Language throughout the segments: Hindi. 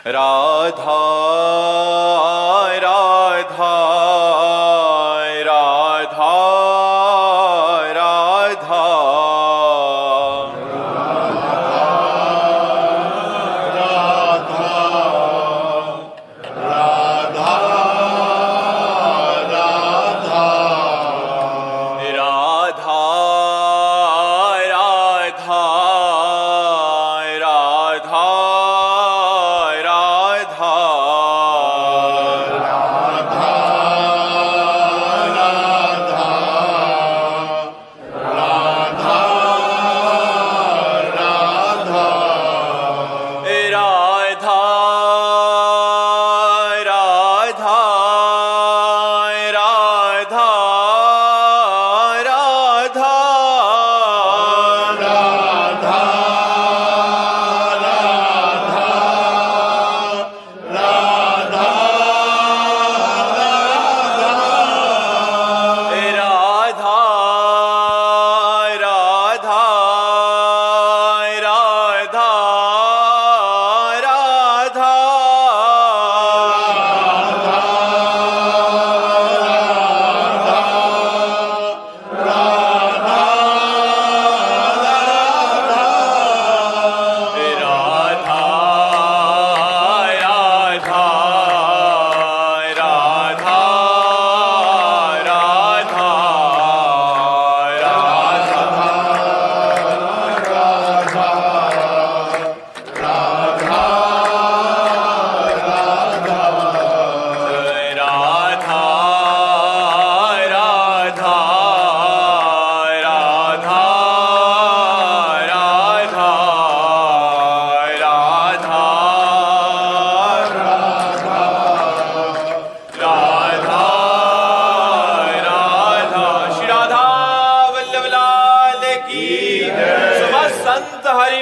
राधा राधा राधा राधा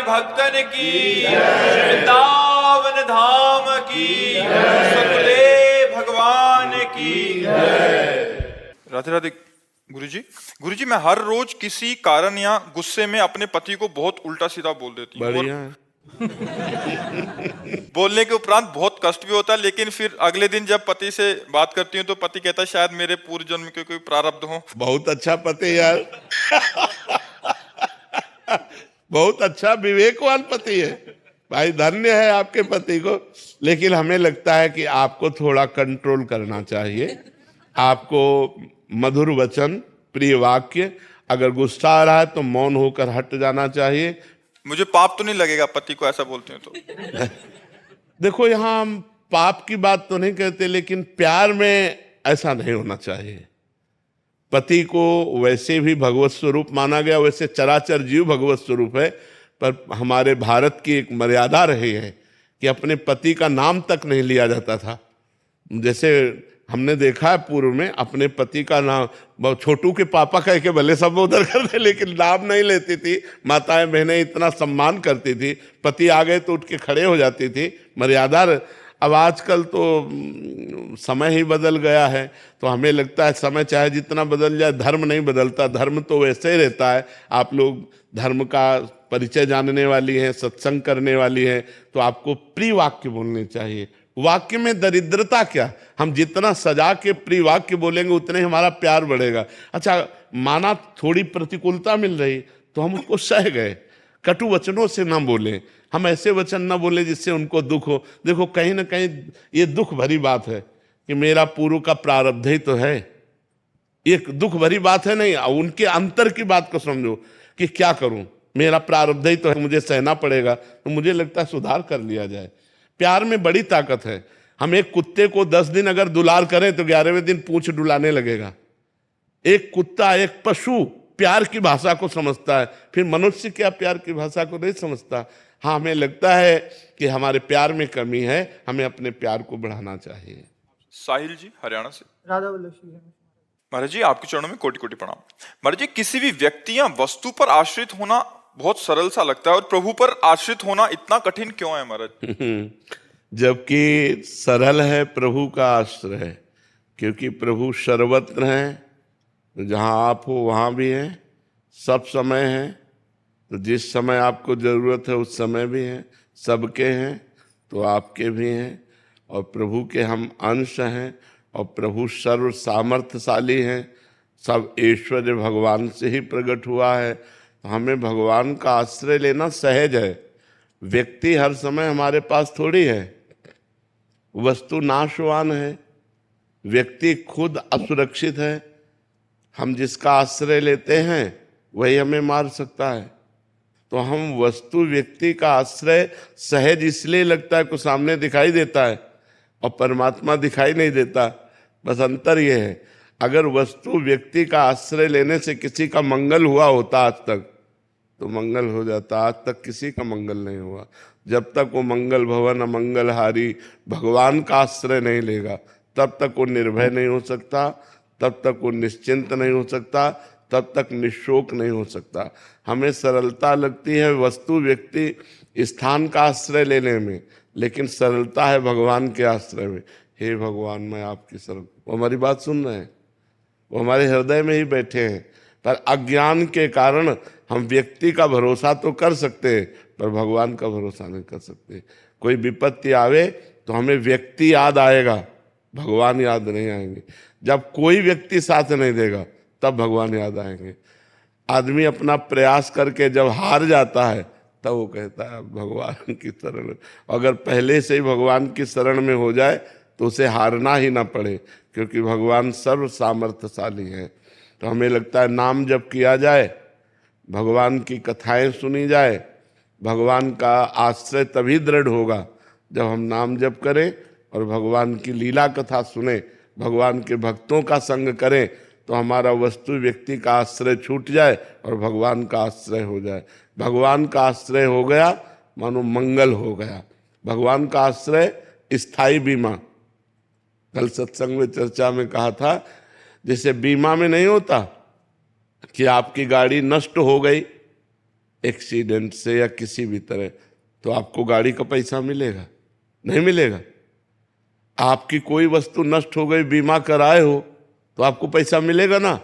भक्तन की वृंदावन धाम की सकुले भगवान की। राधे राधे। गुरुजी मैं हर रोज किसी कारण या गुस्से में अपने पति को बहुत उल्टा सीधा बोल देती हूँ। बोलने के उपरांत बहुत कष्ट भी होता है, लेकिन फिर अगले दिन जब पति से बात करती हूँ तो पति कहता है शायद मेरे पूर्व जन्म के कोई प्रारब्ध हो। बहुत अच्छा पति यार। बहुत अच्छा विवेकवान पति है भाई, धन्य है आपके पति को। लेकिन हमें लगता है कि आपको थोड़ा कंट्रोल करना चाहिए। आपको मधुर वचन, प्रिय वाक्य, अगर गुस्सा आ रहा है तो मौन होकर हट जाना चाहिए। मुझे पाप तो नहीं लगेगा पति को ऐसा बोलते हैं तो? देखो, यहाँ हम पाप की बात तो नहीं कहते, लेकिन प्यार में ऐसा नहीं होना चाहिए। पति को वैसे भी भगवत स्वरूप माना गया, वैसे चराचर जीव भगवत स्वरूप है, पर हमारे भारत की एक मर्यादा रही है कि अपने पति का नाम तक नहीं लिया जाता था। जैसे हमने देखा है पूर्व में, अपने पति का नाम छोटू के पापा कह के भले संबोधन करते, लेकिन नाम नहीं लेती थी। माताएं बहनें इतना सम्मान करती थी, पति आ गए तो उठ के खड़े हो जाती थी, मर्यादा। अब आजकल तो समय ही बदल गया है, तो हमें लगता है समय चाहे जितना बदल जाए धर्म नहीं बदलता, धर्म तो वैसे ही रहता है। आप लोग धर्म का परिचय जानने वाली हैं, सत्संग करने वाली हैं, तो आपको प्रिय वाक्य बोलने चाहिए। वाक्य में दरिद्रता क्या, हम जितना सजा के प्रिय वाक्य बोलेंगे उतने हमारा प्यार बढ़ेगा। अच्छा, माना थोड़ी प्रतिकूलता मिल रही तो हम उसको सह गए, कटु वचनों से ना बोलें, हम ऐसे वचन ना बोले जिससे उनको दुख हो। देखो, कहीं ना कहीं ये दुख भरी बात है कि मेरा पूर्व का प्रारब्ध ही तो है, ये दुख भरी बात है। नहीं, उनके अंतर की बात को समझो कि क्या करूं, मेरा प्रारब्ध ही तो है, मुझे सहना पड़ेगा। तो मुझे लगता है सुधार कर लिया जाए। प्यार में बड़ी ताकत है। हम एक कुत्ते को 10 दिन अगर दुलार करें तो 11वें दिन पूंछ डुलाने लगेगा। एक कुत्ता, एक पशु प्यार की भाषा को समझता है, फिर मनुष्य क्या प्यार की भाषा को नहीं समझता। हाँ, हमें लगता है कि हमारे प्यार में कमी है, हमें अपने प्यार को बढ़ाना चाहिए। साहिल जी हरियाणा से। राधा वल्लभ श्री महाराज जी, आपके चरणों में कोटि कोटि प्रणाम। महाराज जी, किसी भी व्यक्ति या वस्तु पर आश्रित होना बहुत सरल सा लगता है, और प्रभु पर आश्रित होना इतना कठिन क्यों है महाराज? जबकि सरल है प्रभु का आश्रय, क्योंकि प्रभु सर्वत्र हैं। जहाँ आप हो वहाँ भी हैं, सब समय हैं। तो जिस समय आपको जरूरत है उस समय भी हैं, सबके हैं। तो आपके भी हैं और प्रभु के हम अंश हैं और प्रभु सर्व सामर्थ्यशाली हैं। सब ऐश्वर्य भगवान से ही प्रकट हुआ है। तो हमें भगवान का आश्रय लेना सहज है। व्यक्ति हर समय हमारे पास थोड़ी है, वस्तु नाशवान है, व्यक्ति खुद असुरक्षित है। हम जिसका आश्रय लेते हैं वही हमें मार सकता है। तो हम वस्तु व्यक्ति का आश्रय सहज इसलिए लगता है, को सामने दिखाई देता है और परमात्मा दिखाई नहीं देता। बस अंतर यह है, अगर वस्तु व्यक्ति का आश्रय लेने से किसी का मंगल हुआ होता आज तक तो मंगल हो जाता। आज तक किसी का मंगल नहीं हुआ। जब तक वो मंगल भवन अमंगलहारी भगवान का आश्रय नहीं लेगा तब तक वो निर्भय नहीं हो सकता, तब तक वो निश्चिंत नहीं हो सकता, तब तक निशोक नहीं हो सकता। हमें सरलता लगती है वस्तु व्यक्ति स्थान का आश्रय लेने में, लेकिन सरलता है भगवान के आश्रय में। हे भगवान मैं आपकी शरण। वो हमारी बात सुन रहे हैं, वो हमारे हृदय में ही बैठे हैं। पर अज्ञान के कारण हम व्यक्ति का भरोसा तो कर सकते हैं पर भगवान का भरोसा नहीं कर सकते। कोई विपत्ति आवे तो हमें व्यक्ति याद आएगा, भगवान याद नहीं आएंगे। जब कोई व्यक्ति साथ नहीं देगा तब भगवान याद आएंगे। आदमी अपना प्रयास करके जब हार जाता है तब वो कहता है भगवान की शरण में। अगर पहले से ही भगवान की शरण में हो जाए तो उसे हारना ही ना पड़े, क्योंकि भगवान सर्व सामर्थ्यशाली है। तो हमें लगता है नाम जप किया जाए, भगवान की कथाएं सुनी जाए, भगवान का आश्रय तभी दृढ़ होगा जब हम नाम जप करें और भगवान की लीला कथा सुने, भगवान के भक्तों का संग करें। तो हमारा वस्तु व्यक्ति का आश्रय छूट जाए और भगवान का आश्रय हो जाए। भगवान का आश्रय हो गया मानो मंगल हो गया। भगवान का आश्रय स्थायी बीमा। कल सत्संग में चर्चा में कहा था, जैसे बीमा में नहीं होता कि आपकी गाड़ी नष्ट हो गई एक्सीडेंट से या किसी भी तरह, तो आपको गाड़ी का पैसा मिलेगा? नहीं मिलेगा। आपकी कोई वस्तु नष्ट हो गई, बीमा कराए हो तो आपको पैसा मिलेगा ना।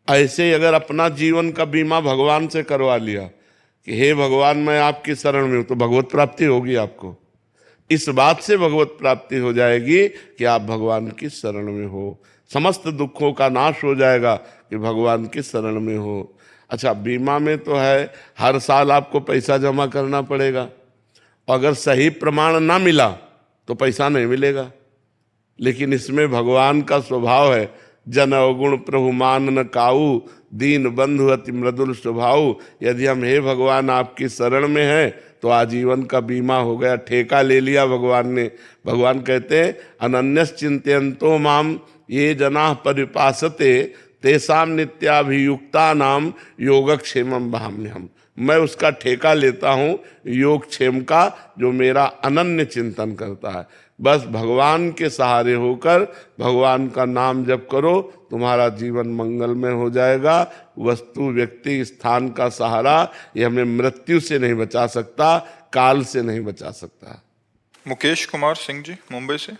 ऐसे ही अगर अपना जीवन का बीमा भगवान से करवा लिया कि हे भगवान मैं आपकी शरण में हूं, तो भगवत प्राप्ति होगी आपको। इस बात से भगवत प्राप्ति हो जाएगी कि आप भगवान की शरण में हो। समस्त दुखों का नाश हो जाएगा कि भगवान की शरण में हो। अच्छा, बीमा में तो है हर साल आपको पैसा जमा करना पड़ेगा, अगर सही प्रमाण ना मिला तो पैसा नहीं मिलेगा। लेकिन इसमें भगवान का स्वभाव है, जन अवगुण प्रभु मान न काऊ, दीन बंधु अति मृदुल स्वभाव। यदि हम हे भगवान आपकी शरण में हैं तो आजीवन का बीमा हो गया, ठेका ले लिया भगवान ने। भगवान कहते हैं अनन्यस चिंतयन्तो माम ये जना परिपासते तेसाम नित्याभियुक्ता नाम योगक्षेमम भाम्यहम्। मैं उसका ठेका लेता हूँ योगक्षेम का, जो मेरा अनन्य चिंतन करता है। बस भगवान के सहारे होकर भगवान का नाम जप करो, तुम्हारा जीवन मंगलमय हो जाएगा। वस्तु व्यक्ति स्थान का सहारा ये हमें मृत्यु से नहीं बचा सकता, काल से नहीं बचा सकता। मुकेश कुमार सिंह जी मुंबई से।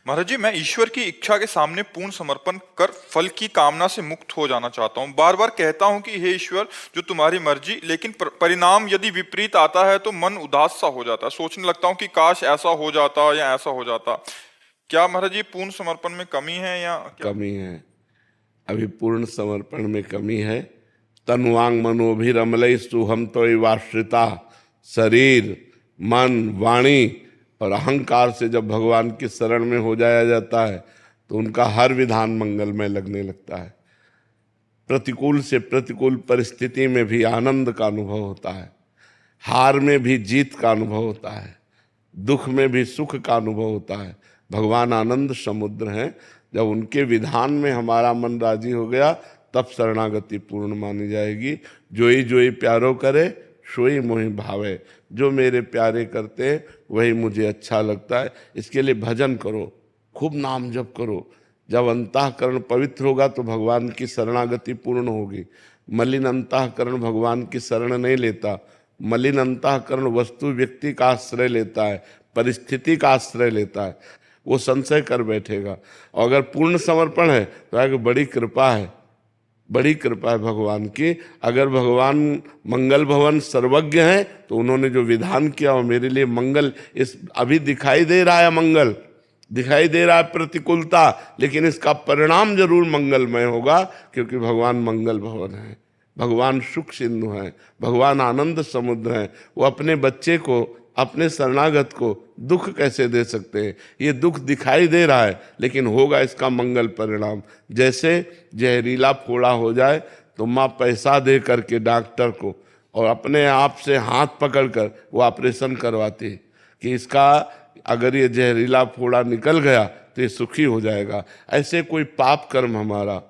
महाराज जी, मैं ईश्वर की इच्छा के सामने पूर्ण समर्पण कर फल की कामना से मुक्त हो जाना चाहता हूँ। बार बार कहता हूँ कि हे ईश्वर जो तुम्हारी मर्जी, लेकिन परिणाम यदि विपरीत आता है तो मन उदास सा हो जाता है। सोचने लगता हूँ कि काश ऐसा हो जाता या ऐसा हो जाता। क्या महाराज जी पूर्ण समर्पण में कमी है या क्या? कमी है, अभी पूर्ण समर्पण में कमी है। तनुवांग मनोभिरमलय सुहम तो वाश्रिता। शरीर मन वाणी और अहंकार से जब भगवान की शरण में हो जाया जाता है तो उनका हर विधान मंगलमय लगने लगता है। प्रतिकूल से प्रतिकूल परिस्थिति में भी आनंद का अनुभव होता है, हार में भी जीत का अनुभव होता है, दुख में भी सुख का अनुभव होता है। भगवान आनंद समुद्र हैं। जब उनके विधान में हमारा मन राजी हो गया तब शरणागति पूर्ण मानी जाएगी। जोई प्यारो करे सोई मोहि भावे। जो मेरे प्यारे करते हैं वही मुझे अच्छा लगता है। इसके लिए भजन करो, खूब नाम जप करो। जब अंतःकरण पवित्र होगा तो भगवान की शरणागति पूर्ण होगी। मलिन अंतःकरण भगवान की शरण नहीं लेता। मलिन अंतःकरण वस्तु व्यक्ति का आश्रय लेता है, परिस्थिति का आश्रय लेता है, वो संशय कर बैठेगा। और अगर पूर्ण समर्पण है तो आगे बड़ी कृपा है, बड़ी कृपा है भगवान की। अगर भगवान मंगल भवन सर्वज्ञ हैं तो उन्होंने जो विधान किया वो मेरे लिए मंगल, इस अभी दिखाई दे रहा है मंगल, दिखाई दे रहा है प्रतिकूलता, लेकिन इसका परिणाम जरूर मंगलमय होगा, क्योंकि भगवान मंगल भवन है, भगवान सुख सिंधु हैं, भगवान आनंद समुद्र हैं। वो अपने बच्चे को, अपने शरणागत को दुख कैसे दे सकते हैं? ये दुख दिखाई दे रहा है, लेकिन होगा इसका मंगल परिणाम। जैसे जहरीला फोड़ा हो जाए तो माँ पैसा दे करके डॉक्टर को और अपने आप से हाथ पकड़कर वो ऑपरेशन करवाती है कि इसका अगर ये जहरीला फोड़ा निकल गया तो ये सुखी हो जाएगा। ऐसे कोई पाप कर्म हमारा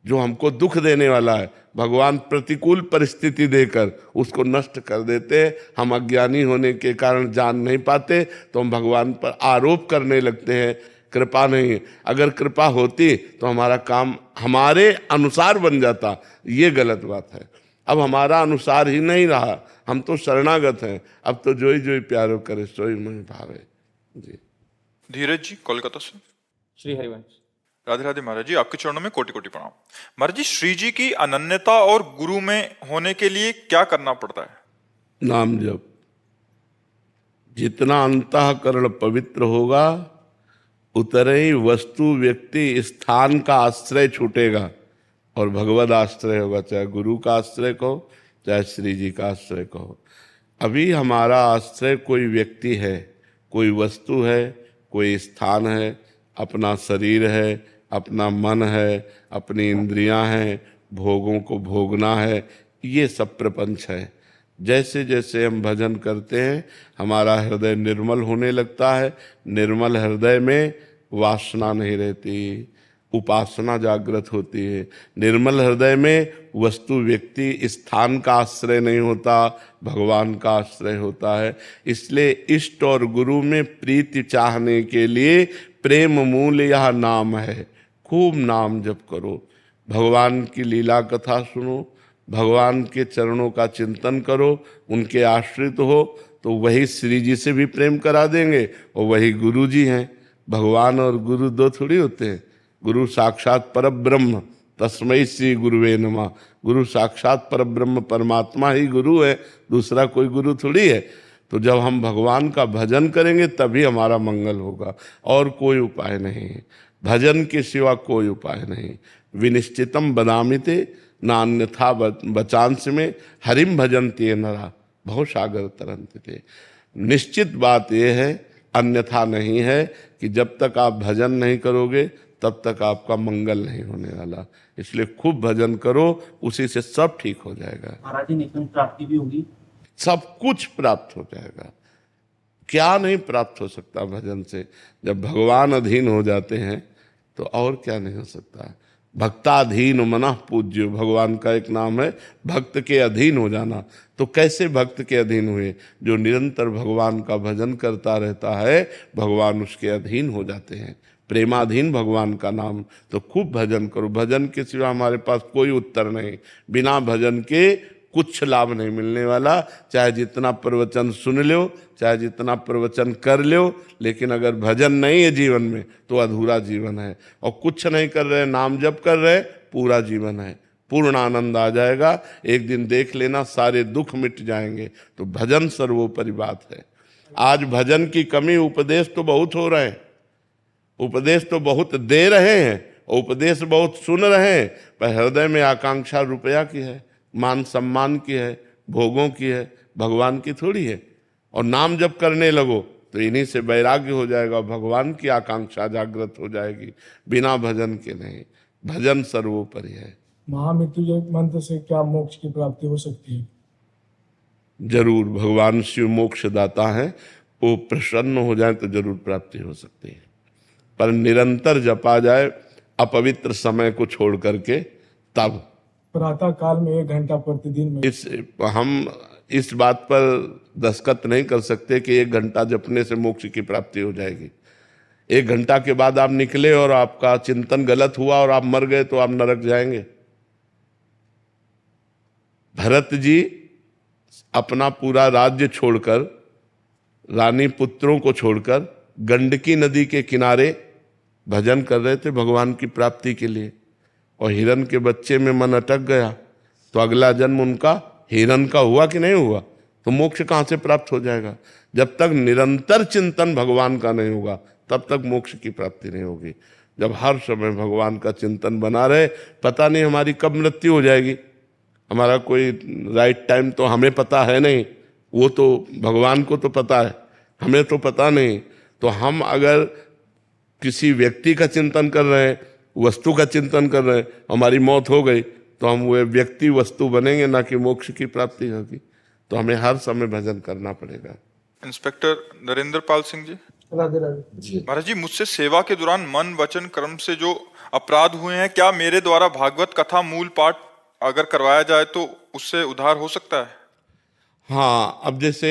जो हमको दुख देने वाला है, भगवान प्रतिकूल परिस्थिति देकर उसको नष्ट कर देते। हम अज्ञानी होने के कारण जान नहीं पाते तो हम भगवान पर आरोप करने लगते हैं, कृपा नहीं है। अगर कृपा होती तो हमारा काम हमारे अनुसार बन जाता, ये गलत बात है। अब हमारा अनुसार ही नहीं रहा, हम तो शरणागत हैं। अब तो जोई जोई प्यारो करे सोई मन भावे जी। धीरज जी कोलकाता से। श्री हरिवंश। राधे राधे महाराज जी, आपके चरणों में कोटि कोटि प्रणाम। महाराज जी, श्री जी की अनन्यता और गुरु में होने के लिए क्या करना पड़ता है? नाम जप। जितना अंतःकरण पवित्र होगा उतने ही वस्तु, व्यक्ति, स्थान का आश्रय छूटेगा और भगवद आश्रय होगा। चाहे गुरु का आश्रय कहो, चाहे श्री जी का आश्रय कहो। अभी हमारा आश्रय कोई व्यक्ति है, कोई वस्तु है, कोई स्थान है, अपना शरीर है, अपना मन है, अपनी इंद्रियां हैं, भोगों को भोगना है, ये सब प्रपंच है। जैसे जैसे हम भजन करते हैं हमारा हृदय निर्मल होने लगता है। निर्मल हृदय में वासना नहीं रहती, उपासना जागृत होती है। निर्मल हृदय में वस्तु, व्यक्ति, स्थान का आश्रय नहीं होता, भगवान का आश्रय होता है। इसलिए इष्ट और गुरु में प्रीति चाहने के लिए प्रेम मूल यह नाम है। खूब नाम जप करो, भगवान की लीला कथा सुनो, भगवान के चरणों का चिंतन करो, उनके आश्रित हो तो वही श्री जी से भी प्रेम करा देंगे और वही गुरु जी हैं। भगवान और गुरु दो थोड़ी होते हैं। गुरु साक्षात परब्रह्म, तस्मै श्री गुरुवे नमः। गुरु साक्षात परब्रह्म परमात्मा ही गुरु है, दूसरा कोई गुरु थोड़ी है। तो जब हम भगवान का भजन करेंगे तभी हमारा मंगल होगा, और कोई उपाय नहीं है। भजन के सिवा कोई उपाय नहीं। विनिश्चितम बदामिते नान्यथा बचांस में हरिम भजन्ते नरा बहु सागर तरंते। निश्चित बात यह है, अन्यथा नहीं है, कि जब तक आप भजन नहीं करोगे तब तक आपका मंगल नहीं होने वाला। इसलिए खूब भजन करो, उसी से सब ठीक हो जाएगा। महाराज जी, नित्य प्राप्ति भी होगी, सब कुछ प्राप्त हो जाएगा। क्या नहीं प्राप्त हो सकता भजन से? जब भगवान अधीन हो जाते हैं तो और क्या नहीं हो सकता है। भक्ताधीन मनः पूज्यो, भगवान का एक नाम है, भक्त के अधीन हो जाना। तो कैसे भक्त के अधीन हुए? जो निरंतर भगवान का भजन करता रहता है, भगवान उसके अधीन हो जाते हैं। प्रेमाधीन भगवान का नाम। तो खूब भजन करो। भजन के सिवा हमारे पास कोई उत्तर नहीं। बिना भजन के कुछ लाभ नहीं मिलने वाला। चाहे जितना प्रवचन सुन लो, चाहे जितना प्रवचन कर लो, लेकिन अगर भजन नहीं है जीवन में तो अधूरा जीवन है। और कुछ नहीं कर रहे, नाम जप कर रहे, पूरा जीवन है। पूर्ण आनंद आ जाएगा। एक दिन देख लेना, सारे दुख मिट जाएंगे। तो भजन सर्वोपरि बात है। आज भजन की कमी, उपदेश तो बहुत हो रहे हैं, उपदेश तो बहुत दे रहे हैं, उपदेश बहुत सुन रहे हैं, पर हृदय में आकांक्षा रुपया की है, मान सम्मान की है, भोगों की है, भगवान की थोड़ी है। और नाम जप करने लगो तो इन्हीं से वैराग्य हो जाएगा, भगवान की आकांक्षा जागृत हो जाएगी। बिना भजन के नहीं। भजन सर्वोपरि है। महामृत्युंजय मंत्र से क्या मोक्ष की प्राप्ति हो सकती है? जरूर, भगवान शिव मोक्ष दाता है, वो प्रसन्न हो जाए तो जरूर प्राप्ति हो सकती है। पर निरंतर जपा जाए, अपवित्र समय को छोड़ करके, तब। प्रातः काल में 1 घंटा प्रतिदिन में। हम इस बात पर दस्तखत नहीं कर सकते कि 1 घंटा जपने से मोक्ष की प्राप्ति हो जाएगी। 1 घंटा के बाद आप निकले और आपका चिंतन गलत हुआ और आप मर गए तो आप नरक जाएंगे। भरत जी अपना पूरा राज्य छोड़कर, रानी पुत्रों को छोड़कर गंडकी नदी के किनारे भजन कर रहे थे भगवान की प्राप्ति के लिए। और हिरन के बच्चे में मन अटक गया तो अगला जन्म उनका हिरन का हुआ कि नहीं हुआ, तो मोक्ष कहाँ से प्राप्त हो जाएगा? जब तक निरंतर चिंतन भगवान का नहीं होगा तब तक मोक्ष की प्राप्ति नहीं होगी। जब हर समय भगवान का चिंतन बना रहे, पता नहीं हमारी कब मृत्यु हो जाएगी, हमारा कोई राइट टाइम तो हमें पता है नहीं, वो तो भगवान को तो पता है, हमें तो पता नहीं। तो हम अगर किसी व्यक्ति का चिंतन कर रहे हैं, वस्तु का चिंतन कर रहे हैं, हमारी मौत हो गई तो हम वो व्यक्ति वस्तु बनेंगे, ना कि मोक्ष की प्राप्ति होगी। तो हमें हर समय भजन करना पड़ेगा। इंस्पेक्टर नरेंद्र पाल सिंह जी। राधे राधे। महाराज जी, मुझसे सेवा के दौरान मन वचन कर्म से जो अपराध हुए हैं, क्या मेरे द्वारा भागवत कथा मूल पाठ अगर करवाया जाए तो उससे उद्धार हो सकता है? हाँ, अब जैसे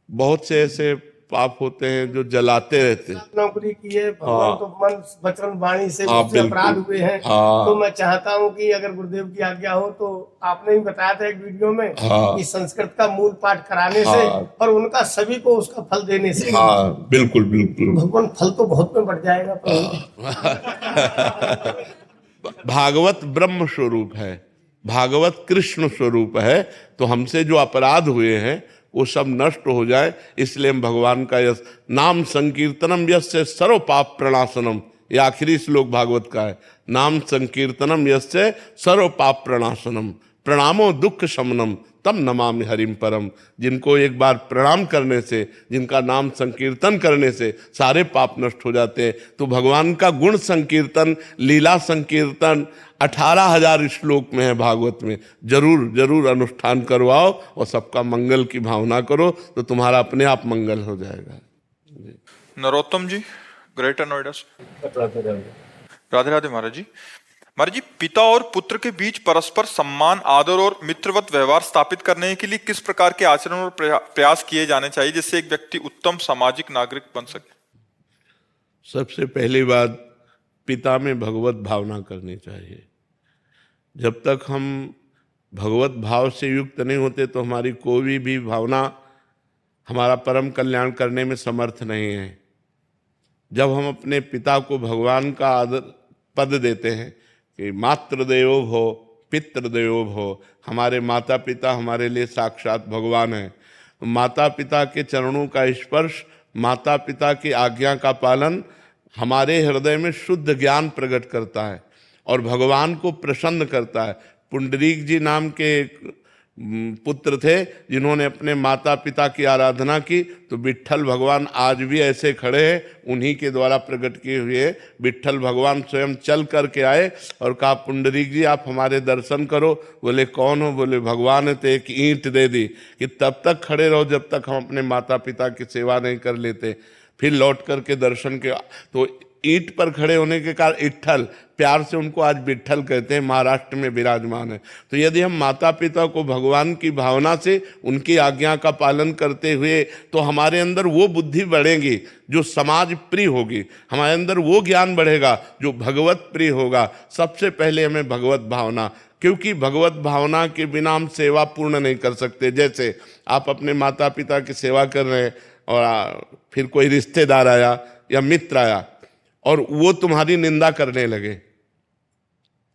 बहुत से ऐसे पाप होते हैं जो जलाते रहते हैं। नौकरी की है, भगवान को मन वचन वाणी से हाँ, मुझसे अपराध हुए हैं। हाँ। तो मैं चाहता हूँ कि अगर गुरुदेव की आज्ञा हो तो आपने ही बताया था एक वीडियो में हाँ। कि संस्कृत का मूल पाठ कराने से और उनका सभी को उसका फल देने से हाँ, बिल्कुल बिल्कुल। भगवान फल तो बहुत में बढ़ जाएगा। भागवत ब्रह्म स्वरूप है, भागवत कृष्ण स्वरूप है। तो हमसे जो अपराध हुए हैं वो सब नष्ट हो जाए, इसलिए हम भगवान का यश नाम संकीर्तनम यस्य सर्व पाप प्रणाशनम, ये आखिरी श्लोक भागवत का है। नाम संकीर्तनम यस्य सर्व पाप प्रणाशनम प्रणामो दुख शमनम तम नमामि हरिम परम। जिनको एक बार प्रणाम करने से, जिनका नाम संकीर्तन करने से सारे पाप नष्ट हो जाते हैं। तो भगवान का गुण संकीर्तन, लीला संकीर्तन 18,000 श्लोक में है भागवत में। जरूर जरूर अनुष्ठान करवाओ और सबका मंगल की भावना करो तो तुम्हारा अपने आप मंगल हो जाएगा। नरोत्तम जी, ग्रेटर नोएडा से। राधे राधे। राधे राधे महाराज जी। महाराज जी, पिता और पुत्र के बीच परस्पर सम्मान, आदर और मित्रवत व्यवहार स्थापित करने के लिए किस प्रकार के आचरण और प्रयास किए जाने चाहिए जिससे एक व्यक्ति उत्तम सामाजिक नागरिक बन सके? सबसे पहली बात, पिता में भगवत भावना करनी चाहिए। जब तक हम भगवत भाव से युक्त नहीं होते तो हमारी कोई भी भावना हमारा परम कल्याण करने में समर्थ नहीं है। जब हम अपने पिता को भगवान का आदर पद देते हैं कि मातृदेवो भव पितृदेवो भव, हमारे माता पिता हमारे लिए साक्षात भगवान हैं। माता पिता के चरणों का स्पर्श, माता पिता की आज्ञा का पालन हमारे हृदय में शुद्ध ज्ञान प्रकट करता है और भगवान को प्रसन्न करता है। पुंडरीक जी नाम के पुत्र थे जिन्होंने अपने माता पिता की आराधना की, तो विट्ठल भगवान आज भी ऐसे खड़े हैं, उन्हीं के द्वारा प्रकट किए हुए। विट्ठल भगवान स्वयं चल करके आए और कहा, पुंडरीक जी आप हमारे दर्शन करो। बोले कौन हो? बोले भगवान है। तो एक ईंट दे दी कि तब तक खड़े रहो जब तक हम अपने माता पिता की सेवा नहीं कर लेते। फिर लौट करके दर्शन के, तो ईंट पर खड़े होने के कारण इट्ठल, प्यार से उनको आज विट्ठल कहते हैं, महाराष्ट्र में विराजमान है। तो यदि हम माता पिता को भगवान की भावना से उनकी आज्ञा का पालन करते हुए, तो हमारे अंदर वो बुद्धि बढ़ेगी जो समाज प्रिय होगी, हमारे अंदर वो ज्ञान बढ़ेगा जो भगवत प्रिय होगा। सबसे पहले हमें भगवत भावना, क्योंकि भगवत भावना के बिना हम सेवा पूर्ण नहीं कर सकते। जैसे आप अपने माता पिता की सेवा कर रहे हैं और फिर कोई रिश्तेदार आया या मित्र आया और वो तुम्हारी निंदा करने लगे,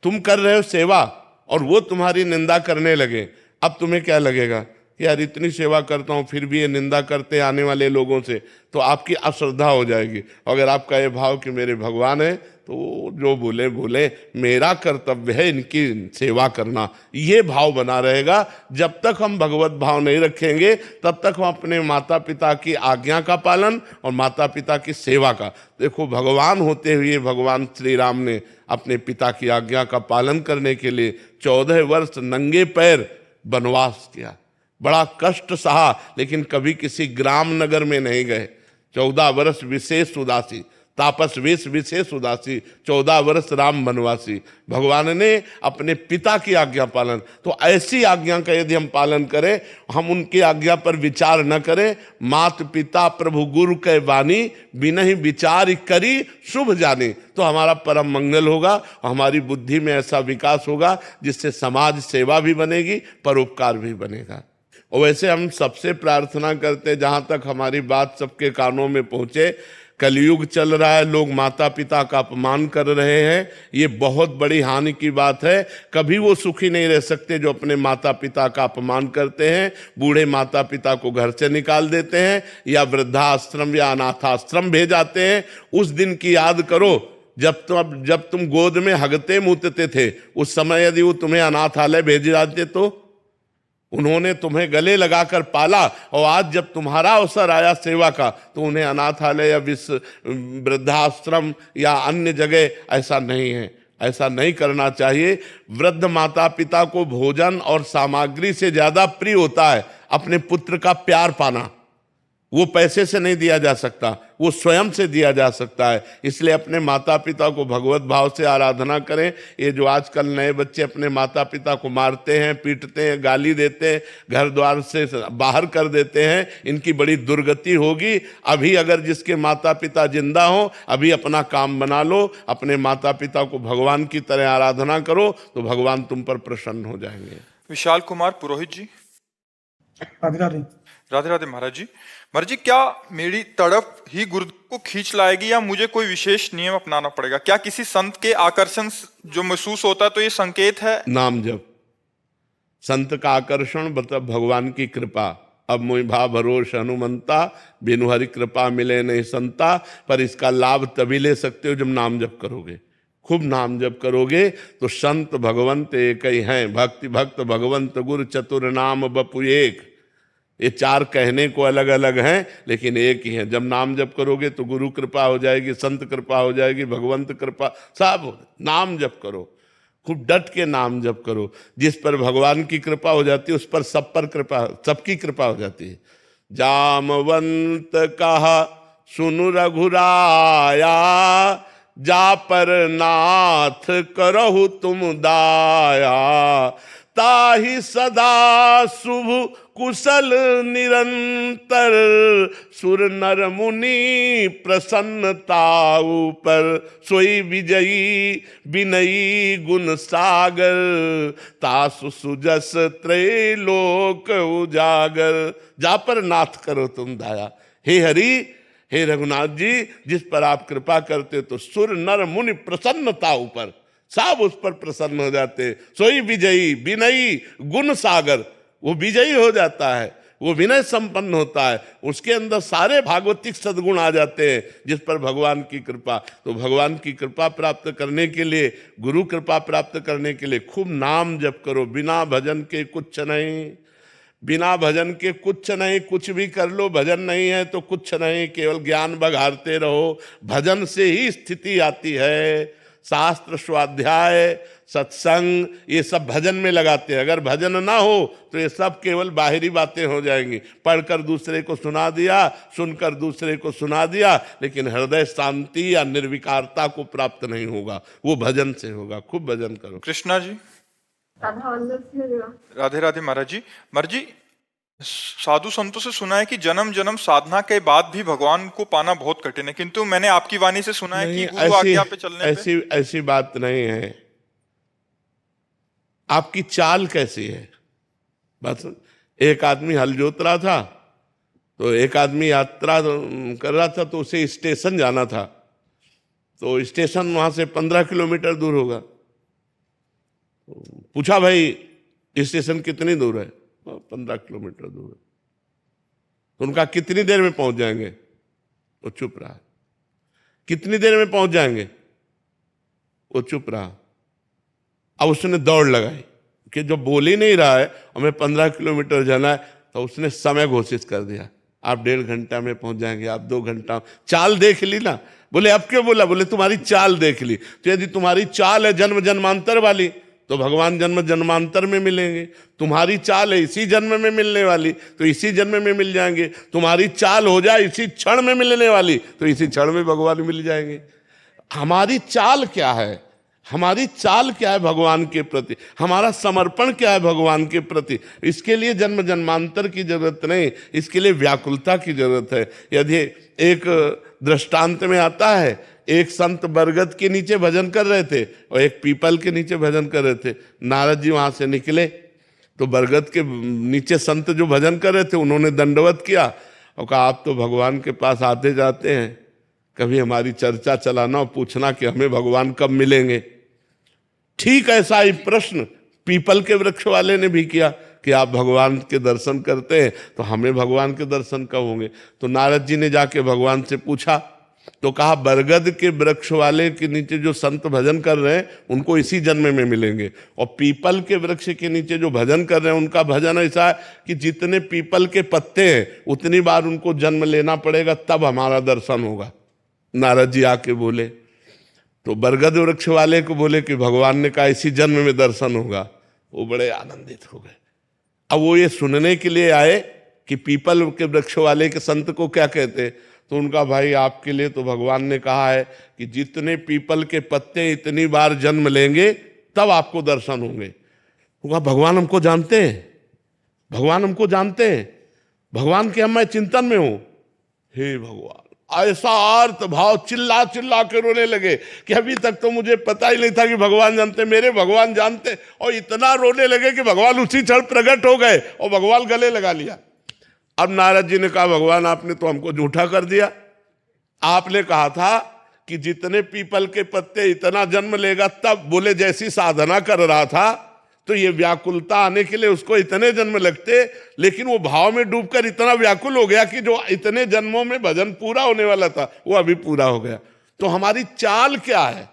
तुम कर रहे हो सेवा और वो तुम्हारी निंदा करने लगे, अब तुम्हें क्या लगेगा कि यार इतनी सेवा करता हूँ फिर भी ये निंदा करते आने वाले लोगों से, तो आपकी अश्रद्धा हो जाएगी। अगर आपका ये भाव कि मेरे भगवान है तो जो बोले बोले, मेरा कर्तव्य है इनकी सेवा करना, ये भाव बना रहेगा। जब तक हम भगवत भाव नहीं रखेंगे तब तक हम अपने माता पिता की आज्ञा का पालन और माता पिता की सेवा का, देखो भगवान होते हुए भगवान श्री राम ने अपने पिता की आज्ञा का पालन करने के लिए 14 वर्ष नंगे पैर वनवास किया, बड़ा कष्ट सहा, लेकिन कभी किसी ग्राम नगर में नहीं गए। 14 वर्ष विशेष उदासी, तापस वेश विशेष उदासी, 14 वर्ष राम वनवासी। भगवान ने अपने पिता की आज्ञा पालन, तो ऐसी आज्ञा का यदि हम पालन करें, हम उनकी आज्ञा पर विचार न करें, मात पिता प्रभु गुरु के वाणी बिनहि विचार करी शुभ जाने, तो हमारा परम मंगल होगा, हमारी बुद्धि में ऐसा विकास होगा जिससे समाज सेवा भी बनेगी, परोपकार भी बनेगा। और वैसे हम सबसे प्रार्थना करते, जहाँ तक हमारी बात सबके कानों में पहुँचे, कलयुग चल रहा है, लोग माता पिता का अपमान कर रहे हैं, ये बहुत बड़ी हानि की बात है। कभी वो सुखी नहीं रह सकते जो अपने माता पिता का अपमान करते हैं, बूढ़े माता पिता को घर से निकाल देते हैं या वृद्धाश्रम या अनाथाश्रम भेजाते हैं। उस दिन की याद करो जब तुम गोद में हगते मूतते थे, उस समय यदि वो तुम्हें अनाथालय भेज जाते तो उन्होंने तुम्हें गले लगाकर पाला, और आज जब तुम्हारा अवसर आया सेवा का तो उन्हें अनाथालय या वृद्धाश्रम या अन्य जगह, ऐसा नहीं है, ऐसा नहीं करना चाहिए। वृद्ध माता पिता को भोजन और सामग्री से ज्यादा प्रिय होता है अपने पुत्र का प्यार पाना। वो पैसे से नहीं दिया जा सकता, वो स्वयं से दिया जा सकता है। इसलिए अपने माता पिता को भगवत भाव से आराधना करें। ये जो आजकल नए बच्चे अपने माता पिता को मारते हैं, पीटते हैं, गाली देते हैं, घर द्वार से बाहर कर देते हैं, इनकी बड़ी दुर्गति होगी। अभी अगर जिसके माता पिता जिंदा हो, अभी अपना काम बना लो, अपने माता पिता को भगवान की तरह आराधना करो तो भगवान तुम पर प्रसन्न हो जाएंगे। विशाल कुमार पुरोहित जी। राधे राधे। राधे राधे महाराज जी। महाराज जी, क्या मेरी तड़प ही गुरु को खींच लाएगी या मुझे कोई विशेष नियम अपनाना पड़ेगा? क्या किसी संत के आकर्षण जो महसूस होता है तो ये संकेत है? नाम जप, संत का आकर्षण मतलब भगवान की कृपा। अब मोहि भा भरोस हनुमंता, बिनु हरि कृपा मिले नहीं संता। पर इसका लाभ तभी ले सकते हो जब नाम जप करोगे। खूब नाम जप करोगे तो संत भगवंत एक ही हैं, भक्ति भक्त भगवंत गुरु चतुर नाम बपु एक। ये चार कहने को अलग अलग हैं लेकिन एक ही है। जब नाम जप करोगे तो गुरु कृपा हो जाएगी, संत कृपा हो जाएगी, भगवंत कृपा, सब। नाम जप करो, खूब डट के नाम जप करो। जिस पर भगवान की कृपा हो जाती है उस पर सब पर कृपा, सबकी कृपा हो जाती है। जामवंत कहा सुनु रघुराया, जा पर नाथ करहु तुम दाया। ताहि सदा शुभ कुशल निरंतर, सुर नर मुनि प्रसन्नता ऊपर। सोई विजयी विनयी गुण सागर, तासु सुजस त्रैलोक उजागर। जा पर नाथ करो तुम दाया। हे हरि, हे रघुनाथ जी, जिस पर आप कृपा करते तो सुर नर मुनि प्रसन्नता ऊपर, सब उस पर प्रसन्न हो जाते। सोई विजयी विनयी गुण सागर, वो विजयी हो जाता है, वो विनय संपन्न होता है, उसके अंदर सारे भागवतिक सद्गुण आ जाते हैं जिस पर भगवान की कृपा। तो भगवान की कृपा प्राप्त करने के लिए, गुरु कृपा प्राप्त करने के लिए खूब नाम जप करो। बिना भजन के कुछ नहीं, बिना भजन के कुछ नहीं। कुछ भी कर लो, भजन नहीं है तो कुछ नहीं, केवल ज्ञान बघारते रहो। भजन से ही स्थिति आती है। शास्त्र स्वाध्याय सत्संग ये सब भजन में लगाते हैं। अगर भजन ना हो तो ये सब केवल बाहरी बातें हो जाएंगी। पढ़कर दूसरे को सुना दिया, सुनकर दूसरे को सुना दिया, लेकिन हृदय शांति या निर्विकारता को प्राप्त नहीं होगा, वो भजन से होगा। खूब भजन करो। कृष्णा जी। राधे राधे महाराज जी। महाराज जी, साधु संतों से सुना है कि जन्म जन्म साधना के बाद भी भगवान को पाना बहुत कठिन है, किंतु मैंने आपकी वाणी से सुना है कि गुरु आज्ञा पे चलने पे ऐसी बात नहीं है। आपकी चाल कैसी है? बस एक आदमी हल जोत रहा था, तो एक आदमी यात्रा कर रहा था, तो उसे स्टेशन जाना था। तो स्टेशन वहां से 15 किलोमीटर दूर होगा। पूछा, भाई स्टेशन कितनी दूर है? 15 किलोमीटर दूर है। तो उनका कितनी देर में पहुंच जाएंगे? वो चुप रहा। कितनी देर में पहुंच जाएंगे? वो चुप रहा। अब उसने दौड़ लगाई कि जो बोल ही नहीं रहा है, हमें 15 किलोमीटर जाना है, तो उसने समय घोषित कर दिया। आप 1.5 घंटा में पहुंच जाएंगे, आप 2 घंटा। चाल देख ली ना। बोले अब क्यों बोला? बोले तुम्हारी चाल देख ली। तो यदि तुम्हारी चाल है जन्म जन्मांतर वाली तो भगवान जन्म जन्मांतर में मिलेंगे। तुम्हारी चाल है इसी जन्म में मिलने वाली तो इसी जन्म में मिल जाएंगे। तुम्हारी चाल हो जाए इसी क्षण में मिलने वाली तो इसी क्षण में भगवान मिल जाएंगे। हमारी चाल क्या है? हमारी चाल क्या है भगवान के प्रति? हमारा समर्पण क्या है भगवान के प्रति? इसके लिए जन्म जन्मांतर की जरूरत नहीं, इसके लिए व्याकुलता की जरूरत है। यदि एक दृष्टांत में आता है, एक संत बरगद के नीचे भजन कर रहे थे और एक पीपल के नीचे भजन कर रहे थे। नारद जी वहां से निकले तो बरगद के नीचे संत जो भजन कर रहे थे उन्होंने दंडवत किया और कहा, आप तो भगवान के पास आते जाते हैं, कभी हमारी चर्चा चलाना और पूछना कि हमें भगवान कब मिलेंगे। ठीक ऐसा ही प्रश्न पीपल के वृक्ष वाले ने भी किया कि आप भगवान के दर्शन करते हैं तो हमें भगवान के दर्शन कब होंगे। तो नारद जी ने जाके भगवान से पूछा तो कहा बरगद के वृक्ष वाले के नीचे जो संत भजन कर रहे हैं उनको इसी जन्म में मिलेंगे, और पीपल के वृक्ष के नीचे जो भजन कर रहे हैं उनका भजन ऐसा है कि जितने पीपल के पत्ते हैं उतनी बार उनको जन्म लेना पड़ेगा तब हमारा दर्शन होगा। नारद जी आके बोले तो बरगद वृक्ष वाले को बोले कि भगवान ने कहा इसी जन्म में दर्शन होगा। वो बड़े आनंदित हो गए। अब वो ये सुनने के लिए आए कि पीपल के वृक्ष वाले के संत को क्या कहते, तो उनका भाई आपके लिए तो भगवान ने कहा है कि जितने पीपल के पत्ते इतनी बार जन्म लेंगे तब आपको दर्शन होंगे। उनका भगवान हमको जानते हैं, भगवान हमको जानते हैं, भगवान के हम मैं चिंतन में हूं। हे भगवान, ऐसा आर्त भाव चिल्ला चिल्ला के रोने लगे कि अभी तक तो मुझे पता ही नहीं था कि भगवान जानते, मेरे भगवान जानते, और इतना रोने लगे कि भगवान उसी क्षण प्रकट हो गए और भगवान गले लगा लिया। अब नारद जी ने कहा भगवान आपने तो हमको झूठा कर दिया, आपने कहा था कि जितने पीपल के पत्ते इतना जन्म लेगा तब। बोले जैसी साधना कर रहा था तो ये व्याकुलता आने के लिए उसको इतने जन्म लगते, लेकिन वो भाव में डूबकर इतना व्याकुल हो गया कि जो इतने जन्मों में भजन पूरा होने वाला था वो अभी पूरा हो गया। तो हमारी चाल क्या है,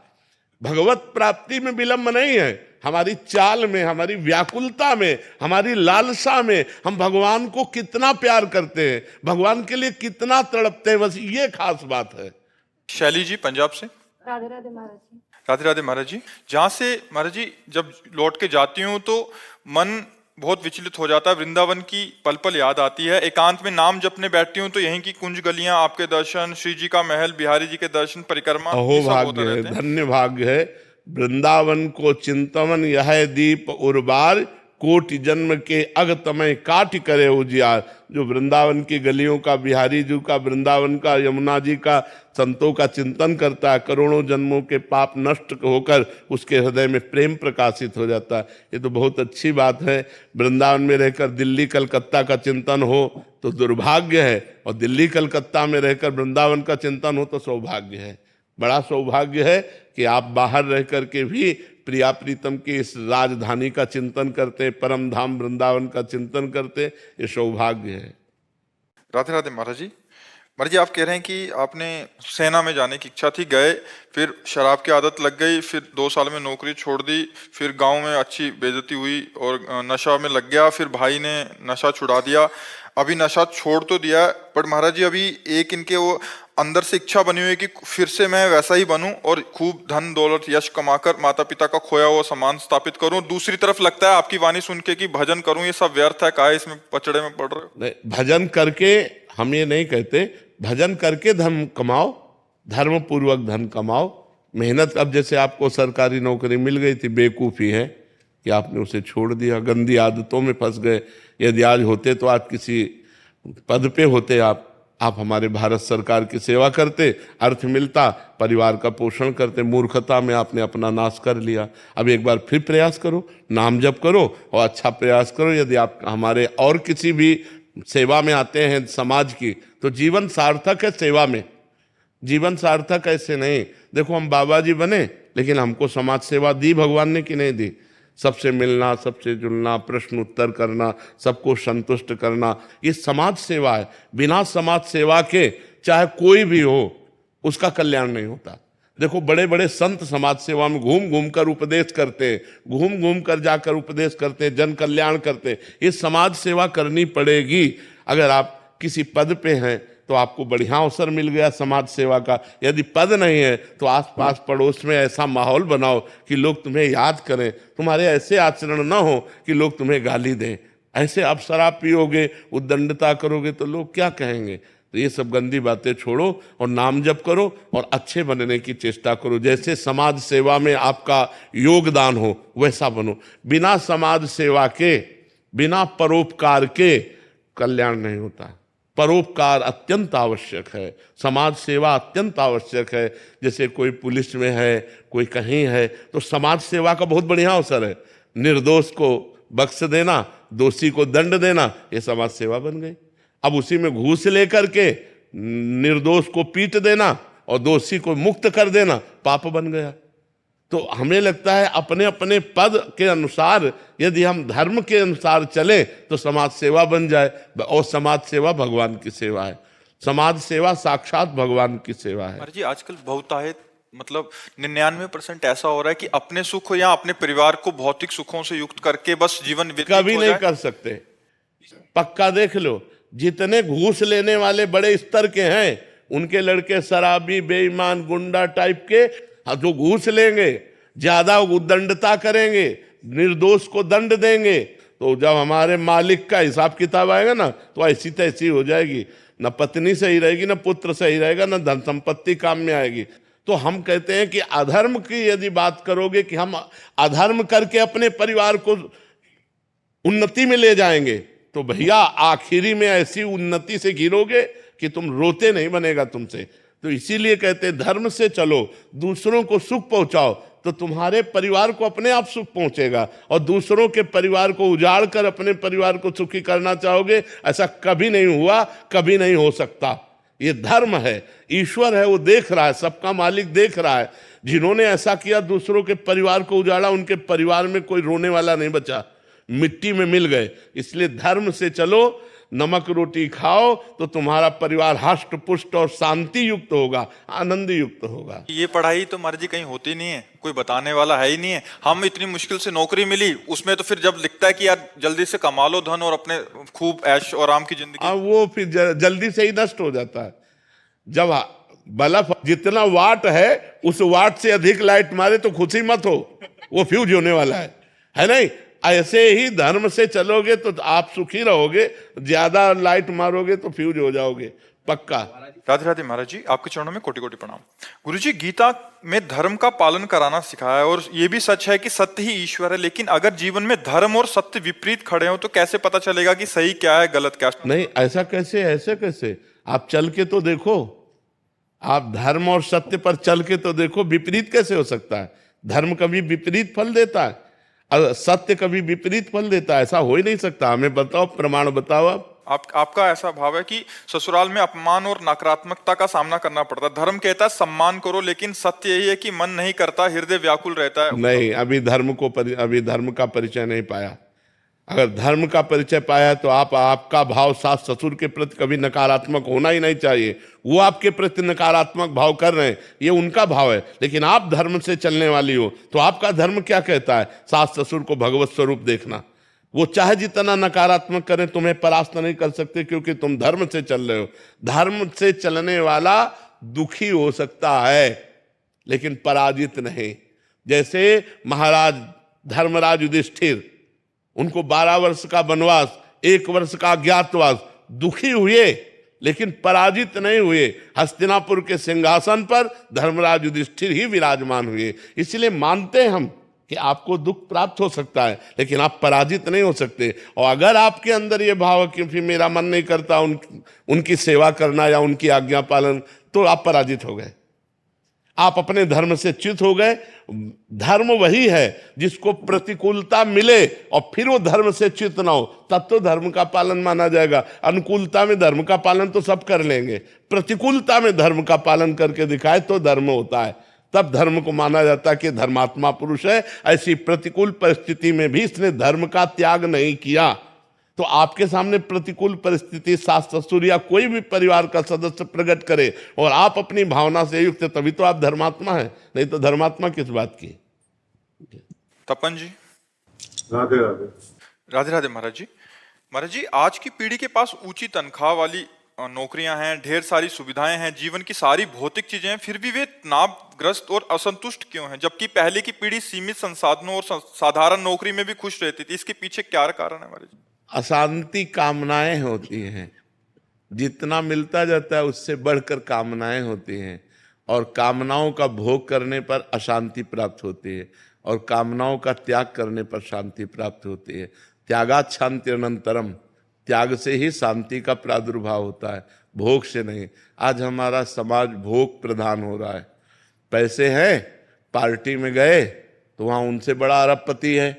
भगवत प्राप्ति में विलंब नहीं है, हमारी चाल में, हमारी व्याकुलता में, हमारी लालसा में हम भगवान को कितना प्यार करते हैं, भगवान के लिए कितना तड़पते हैं, बस ये खास बात है। शैली जी पंजाब से। राधे राधे महाराज जी। राधे राधे महाराज जी। जहाँ से महाराज जी जब लौट के जाती हूँ तो मन बहुत विचलित हो जाता है, वृंदावन की पल पल याद आती है। एकांत में नाम जपने बैठती हूँ तो यहीं की कुंज गलियां, आपके दर्शन, श्री जी का महल, बिहारी जी के दर्शन, परिक्रमा, अहो भाग्य है, धन्य भाग्य है। वृंदावन को चिंतवन यह दीप उर्बार, कोटि जन्म के अग तमय काट करे उजियार। जो वृंदावन की गलियों का, बिहारी जी का, वृंदावन का, यमुना जी का, संतों का चिंतन करता है, करोड़ों जन्मों के पाप नष्ट होकर उसके हृदय में प्रेम प्रकाशित हो जाता है। ये तो बहुत अच्छी बात है। वृंदावन में रहकर दिल्ली कलकत्ता का चिंतन हो तो दुर्भाग्य है, और दिल्ली कलकत्ता में रहकर वृंदावन का चिंतन हो तो सौभाग्य है। बड़ा सौभाग्य है कि आप बाहर रह करके भी प्रिया प्रीतम की इस राजधानी का चिंतन करते, परम धाम वृंदावन का चिंतन करते, ये सौभाग्य है। राधे राधे महाराज जी। महाराज जी आप कह रहे हैं कि आपने सेना में जाने की इच्छा थी, गए, फिर शराब की आदत लग गई, फिर 2 साल में नौकरी छोड़ दी, फिर गांव में अच्छी बेइज्जती हुई और नशा में लग गया, फिर भाई ने नशा छुड़ा दिया, अभी नशा छोड़ तो दिया, पर महाराज जी अभी एक इनके वो अंदर से इच्छा बनी हुई है कि फिर से मैं वैसा ही बनूं और खूब धन दौलत यश कमाकर माता पिता का खोया हुआ सामान स्थापित करूं। दूसरी तरफ लगता है आपकी वाणी सुन के कि भजन करूं, ये सब व्यर्थ है, काहे इसमें पचड़े में पड़ रहे हो। नहीं, भजन करके हम ये नहीं कहते, भजन करके धन कमाओ, धर्म पूर्वक धन कमाओ, मेहनत। अब जैसे आपको सरकारी नौकरी मिल गई थी, बेवकूफ़ी है कि आपने उसे छोड़ दिया, गंदी आदतों में फंस गए। यदि आज होते तो आज किसी पद पे होते, आप हमारे भारत सरकार की सेवा करते, अर्थ मिलता, परिवार का पोषण करते। मूर्खता में आपने अपना नाश कर लिया। अब एक बार फिर प्रयास करो, नाम जप करो और अच्छा प्रयास करो। यदि आप हमारे और किसी भी सेवा में आते हैं समाज की, तो जीवन सार्थक है सेवा में, जीवन सार्थक ऐसे नहीं। देखो हम बाबा जी बने, लेकिन हमको समाज सेवा दी भगवान ने कि नहीं दी? सबसे मिलना, सबसे जुलना, प्रश्न उत्तर करना, सबको संतुष्ट करना, ये समाज सेवा है। बिना समाज सेवा के चाहे कोई भी हो उसका कल्याण नहीं होता। देखो बड़े बड़े संत समाज सेवा में घूम घूम कर उपदेश करते, घूम घूम कर जाकर उपदेश करते, जन कल्याण करते। ये समाज सेवा करनी पड़ेगी। अगर आप किसी पद पे हैं तो आपको बढ़िया अवसर मिल गया समाज सेवा का। यदि पद नहीं है तो आसपास पड़ोस में ऐसा माहौल बनाओ कि लोग तुम्हें याद करें, तुम्हारे ऐसे आचरण न हो कि लोग तुम्हें गाली दें। ऐसे आप शराब पियोगे, उद्दंडता करोगे तो लोग क्या कहेंगे? तो ये सब गंदी बातें छोड़ो और नाम जप करो और अच्छे बनने की चेष्टा करो। जैसे समाज सेवा में आपका योगदान हो वैसा बनो। बिना समाज सेवा के, बिना परोपकार के कल्याण नहीं होता। परोपकार अत्यंत आवश्यक है, समाज सेवा अत्यंत आवश्यक है। जैसे कोई पुलिस में है, कोई कहीं है, तो समाज सेवा का बहुत बढ़िया अवसर है। निर्दोष को बख्श देना, दोषी को दंड देना, ये समाज सेवा बन गई। अब उसी में घूस लेकर के निर्दोष को पीट देना और दोषी को मुक्त कर देना पाप बन गया। तो हमें लगता है अपने अपने पद के अनुसार यदि हम धर्म के अनुसार चलें तो समाज सेवा बन जाए, और समाज सेवा भगवान की सेवा है। समाज सेवा साक्षात भगवान की सेवा है। महाराज जी आजकल बहुतायत मतलब 99% ऐसा हो रहा है कि अपने सुख या अपने परिवार को भौतिक सुखों से युक्त करके बस जीवन व्यतीत कभी हो नहीं जाए। कर सकते। पक्का देख लो, जितने घूस लेने वाले बड़े स्तर के हैं उनके लड़के शराबी, बेईमान, गुंडा टाइप के, जो घूस लेंगे, ज्यादा उद्दंडता करेंगे, निर्दोष को दंड देंगे, तो जब हमारे मालिक का हिसाब किताब आएगा ना तो ऐसी तैसी हो जाएगी। न पत्नी सही रहेगी, न पुत्र सही रहेगा, न धन संपत्ति काम में आएगी। तो हम कहते हैं कि अधर्म की यदि बात करोगे कि हम अधर्म करके अपने परिवार को उन्नति में ले जाएंगे, तो भैया आखिरी में ऐसी उन्नति से गिरोगे कि तुम रोते नहीं बनेगा तुमसे। तो इसीलिए कहते हैं धर्म से चलो, दूसरों को सुख पहुंचाओ, तो तुम्हारे परिवार को अपने आप सुख पहुंचेगा। और दूसरों के परिवार को उजाड़ कर अपने परिवार को सुखी करना चाहोगे, ऐसा कभी नहीं हुआ, कभी नहीं हो सकता। ये धर्म है, ईश्वर है, वो देख रहा है, सबका मालिक देख रहा है। जिन्होंने ऐसा किया, दूसरों के परिवार को उजाड़ा, उनके परिवार में कोई रोने वाला नहीं बचा, मिट्टी में मिल गए। इसलिए धर्म से चलो, नमक रोटी खाओ, तो तुम्हारा परिवार हष्ट पुष्ट और शांति युक्त होगा, आनंद युक्त होगा। ये पढ़ाई तो महाराज जी कहीं होती नहीं है, कोई बताने वाला है ही नहीं है। हम इतनी मुश्किल से नौकरी मिली, उसमें तो फिर जब लिखता है कि यार जल्दी से कमा लो धन और अपने खूब ऐश और आराम की जिंदगी, वो फिर जल्दी से ही नष्ट हो जाता है। जब बल्ब जितना वाट है उस वाट से अधिक लाइट मारे तो खुशी मत हो, वो फ्यूज होने वाला है नहीं। ऐसे ही धर्म से चलोगे तो आप सुखी रहोगे, ज्यादा लाइट मारोगे तो फ्यूज हो जाओगे पक्का। राधे राधे महाराज जी, आपके चरणों में कोटि कोटि प्रणाम। गुरुजी गीता में धर्म का पालन कराना सिखाया है, और ये भी सच है कि सत्य ही ईश्वर है, लेकिन अगर जीवन में धर्म और सत्य विपरीत खड़े हो तो कैसे पता चलेगा कि सही क्या है गलत क्या है? नहीं, ऐसा कैसे, ऐसे कैसे? आप चल के तो देखो, आप धर्म और सत्य पर चल के तो देखो, विपरीत कैसे हो सकता है? धर्म कभी विपरीत फल देता है, सत्य कभी विपरीत फल देता है? ऐसा हो ही नहीं सकता। हमें बताओ, प्रमाण बताओ। आपका ऐसा भाव है कि ससुराल में अपमान और नकारात्मकता का सामना करना पड़ता है, धर्म कहता है सम्मान करो, लेकिन सत्य यही है कि मन नहीं करता, हृदय व्याकुल रहता है। नहीं, अभी धर्म का परिचय नहीं पाया। अगर धर्म का परिचय पाया तो आपका भाव सास ससुर के प्रति कभी नकारात्मक होना ही नहीं चाहिए। वो आपके प्रति नकारात्मक भाव कर रहे हैं, ये उनका भाव है, लेकिन आप धर्म से चलने वाली हो तो आपका धर्म क्या कहता है? सास ससुर को भगवत स्वरूप देखना। वो चाहे जितना नकारात्मक करें, तुम्हें परास्त नहीं कर सकते, क्योंकि तुम धर्म से चल रहे हो। धर्म से चलने वाला दुखी हो सकता है लेकिन पराजित नहीं। जैसे महाराज धर्मराज युधिष्ठिर, उनको 12 वर्ष का वनवास, 1 वर्ष का अज्ञातवास, दुखी हुए लेकिन पराजित नहीं हुए। हस्तिनापुर के सिंहासन पर धर्मराज युधिष्ठिर ही विराजमान हुए। इसलिए मानते हम कि आपको दुख प्राप्त हो सकता है, लेकिन आप पराजित नहीं हो सकते। और अगर आपके अंदर ये भाव कि फिर मेरा मन नहीं करता उनकी सेवा करना या उनकी आज्ञा पालन, तो आप पराजित हो गए, आप अपने धर्म से च्युत हो गए। धर्म वही है जिसको प्रतिकूलता मिले और फिर वो धर्म से च्युत ना हो, तब तो धर्म का पालन माना जाएगा। अनुकूलता में धर्म का पालन तो सब कर लेंगे, प्रतिकूलता में धर्म का पालन करके दिखाए तो धर्म होता है, तब धर्म को माना जाता है कि धर्मात्मा पुरुष है। ऐसी प्रतिकूल परिस्थिति में भी इसने धर्म का त्याग नहीं किया। तो आपके सामने प्रतिकूल परिस्थिति सास ससुर या कोई भी परिवार का सदस्य प्रकट करे और आप अपनी भावना से युक्त, तभी तो आप धर्मात्मा है, नहीं तो धर्मात्मा किस बात की? तपन जी। राधे राधे। राधे राधे महाराज जी। महाराज जी, आज की पीढ़ी के पास ऊंची तनख्वाह वाली नौकरियां हैं, ढेर सारी सुविधाएं हैं, जीवन की सारी भौतिक चीजें हैं, फिर भी वे तनावग्रस्त और असंतुष्ट क्यों हैं? जबकि पहले की पीढ़ी सीमित संसाधनों और साधारण नौकरी में भी खुश रहती थी। इसके पीछे क्या कारण है महाराज जी? अशांति कामनाएं होती हैं, जितना मिलता जाता है उससे बढ़कर कामनाएं होती हैं, और कामनाओं का भोग करने पर अशांति प्राप्त होती है, और कामनाओं का त्याग करने पर शांति प्राप्त होती है। त्यागात् शांति अनंतरम, त्याग से ही शांति का प्रादुर्भाव होता है, भोग से नहीं। आज हमारा समाज भोग प्रधान हो रहा है। पैसे हैं, पार्टी में गए तो वहाँ उनसे बड़ा अरबपति है,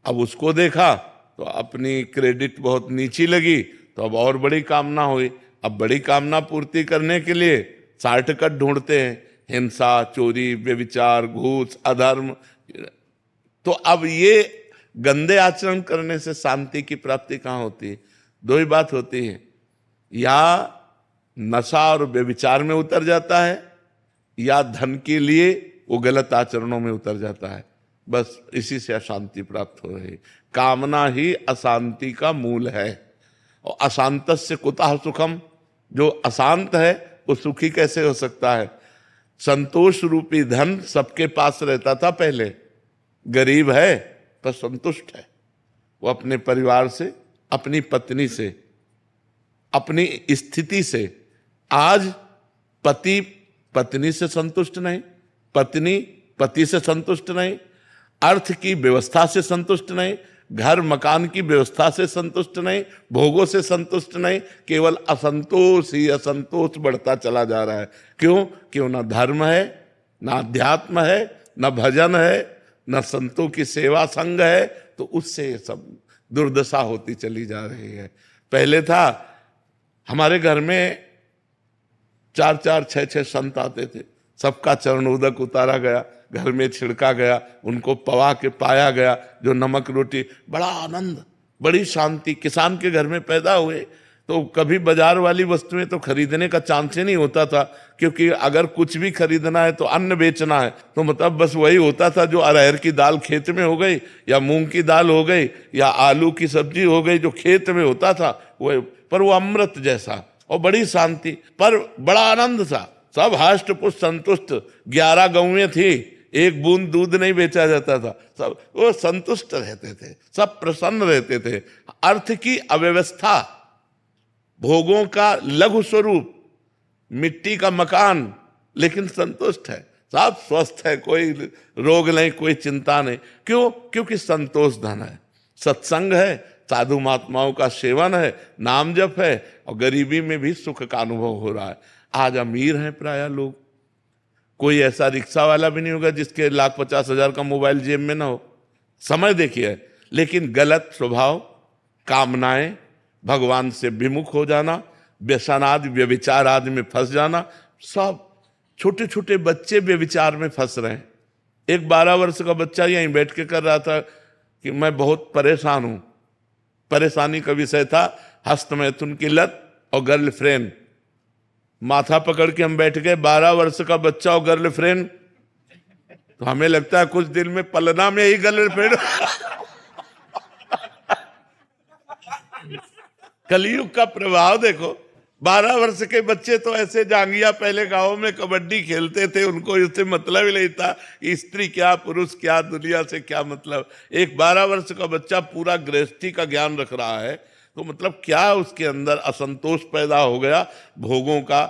अब उसको देखा तो अपनी क्रेडिट बहुत नीची लगी, तो अब और बड़ी कामना हुई। अब बड़ी कामना पूर्ति करने के लिए शॉर्टकट ढूंढते हैं, हिंसा, चोरी, व्यभिचार, घूस, अधर्म। तो अब ये गंदे आचरण करने से शांति की प्राप्ति कहाँ होती है? दो ही बात होती है, या नशा और व्यभिचार में उतर जाता है, या धन के लिए वो गलत आचरणों में उतर जाता है। बस इसी से अशांति प्राप्त हो रही। कामना ही अशांति का मूल है। और अशांतस्य कुतः सुखम, जो अशांत है वो सुखी कैसे हो सकता है? संतोष रूपी धन सबके पास रहता था पहले, गरीब है पर संतुष्ट है। वो अपने परिवार से, अपनी पत्नी से, अपनी स्थिति से। आज पति पत्नी से संतुष्ट नहीं, पत्नी पति से संतुष्ट नहीं, अर्थ की व्यवस्था से संतुष्ट नहीं, घर मकान की व्यवस्था से संतुष्ट नहीं, भोगों से संतुष्ट नहीं, केवल असंतोष ही असंतोष बढ़ता चला जा रहा है। क्यों? क्यों? ना धर्म है, ना अध्यात्म है, ना भजन है, न संतों की सेवा संग है। तो उससे सब दुर्दशा होती चली जा रही है। पहले था हमारे घर में 4-4, 6-6 संत आते थे, सबका चरण उदक उतारा गया, घर में छिड़का गया, उनको पवा के पाया गया, जो नमक रोटी, बड़ा आनंद, बड़ी शांति। किसान के घर में पैदा हुए तो कभी बाजार वाली वस्तुएं तो खरीदने का चांस ही नहीं होता था, क्योंकि अगर कुछ भी खरीदना है तो अन्न बेचना है, तो मतलब बस वही होता था जो अरहर की दाल खेत में हो गई, या मूंग की दाल हो गई, या आलू की सब्जी हो गई, जो खेत में होता था वो, पर वो अमृत जैसा और बड़ी शांति, पर बड़ा आनंद था। सब हष्ट पुष्ट संतुष्ट। 11 गौएं थी, एक बूंद दूध नहीं बेचा जाता था, सब वो संतुष्ट रहते थे, सब प्रसन्न रहते थे। अर्थ की अव्यवस्था, भोगों का लघु स्वरूप, मिट्टी का मकान, लेकिन संतुष्ट है, सब स्वस्थ है, कोई रोग नहीं, कोई चिंता नहीं। क्यों? क्योंकि संतोष धन है, सत्संग है, साधु महात्माओं का सेवन है, नाम जप है, और गरीबी में भी सुख का अनुभव हो रहा है। आज अमीर हैं प्राय लोग, कोई ऐसा रिक्शा वाला भी नहीं होगा जिसके 1,50,000 का मोबाइल जेब में ना हो। समय देखिए, लेकिन गलत स्वभाव, कामनाएं, भगवान से विमुख हो जाना, व्यसन आदि व्यभिचार आदि में फंस जाना, सब छोटे छोटे बच्चे व्यभिचार में फंस रहे हैं। एक 12 वर्ष का बच्चा यहीं बैठ के कर रहा था कि मैं बहुत परेशान हूं। परेशानी का विषय था हस्तमैथुन की लत और गर्लफ्रेंड। माथा पकड़ के हम बैठ गए, 12 वर्ष का बच्चा और गर्लफ्रेंड, तो हमें लगता है कुछ दिन में पलना में ही गर्लफ्रेंड। कलयुग का प्रभाव देखो। 12 वर्ष के बच्चे तो ऐसे जांगिया, पहले गांव में कबड्डी खेलते थे, उनको इससे मतलब ही नहीं था स्त्री क्या पुरुष क्या, दुनिया से क्या मतलब। एक 12 वर्ष का बच्चा पूरा गृहस्थी का ज्ञान रख रहा है, तो मतलब क्या उसके अंदर असंतोष पैदा हो गया, भोगों का,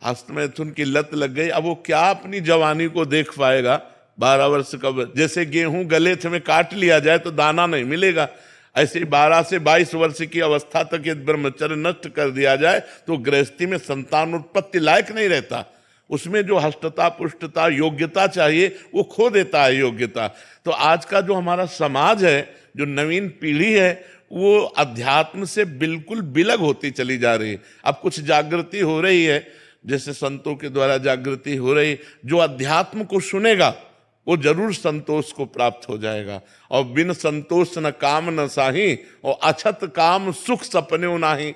हस्तमैथुन की लत लग गई। अब वो क्या अपनी जवानी को देख पाएगा? 12 वर्ष का, जैसे गेहूं गले में काट लिया जाए तो दाना नहीं मिलेगा, ऐसे 12 से 22 वर्ष की अवस्था तक यदि ब्रह्मचर्य नष्ट कर दिया जाए तो गृहस्थी में संतान उत्पत्ति लायक नहीं रहता। उसमें जो हष्टता पुष्टता योग्यता चाहिए वो खो देता है योग्यता। तो आज का जो हमारा समाज है, जो नवीन पीढ़ी है, वो अध्यात्म से बिल्कुल बिलग होती चली जा रही है। अब कुछ जागृति हो रही है, जैसे संतों के द्वारा जागृति हो रही। जो अध्यात्म को सुनेगा वो जरूर संतोष को प्राप्त हो जाएगा। और बिन संतोष न काम न साही, और अछत काम सुख सपने नाही।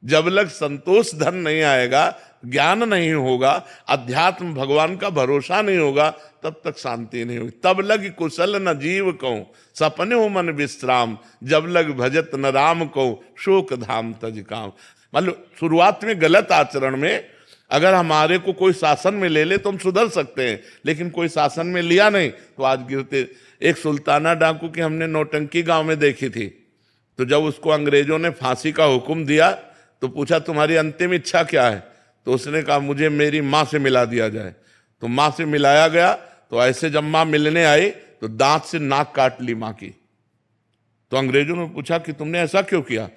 जब लग संतोष धन नहीं आएगा, ज्ञान नहीं होगा, अध्यात्म भगवान का भरोसा नहीं होगा, तब तक शांति नहीं होगी। तब लग कुशल न जीव कहूं, सपने हो मन विश्राम, जब लग भजत न राम कहूं, शोक धाम तज काम। मतलब शुरुआत में गलत आचरण में अगर हमारे को कोई शासन में ले ले तो हम सुधर सकते हैं, लेकिन कोई शासन में लिया नहीं तो आज गिरते। एक सुल्ताना डाकू की हमने नौटंकी गांव में देखी थी, तो जब उसको अंग्रेजों ने फांसी का हुक्म दिया तो पूछा तुम्हारी अंतिम इच्छा क्या है? तो उसने कहा मुझे मेरी माँ से मिला दिया जाए। तो माँ से मिलाया गया, तो ऐसे जब माँ मिलने आई तो दांत से नाक काट ली माँ की। तो अंग्रेजों ने पूछा कि तुमने ऐसा क्यों किया?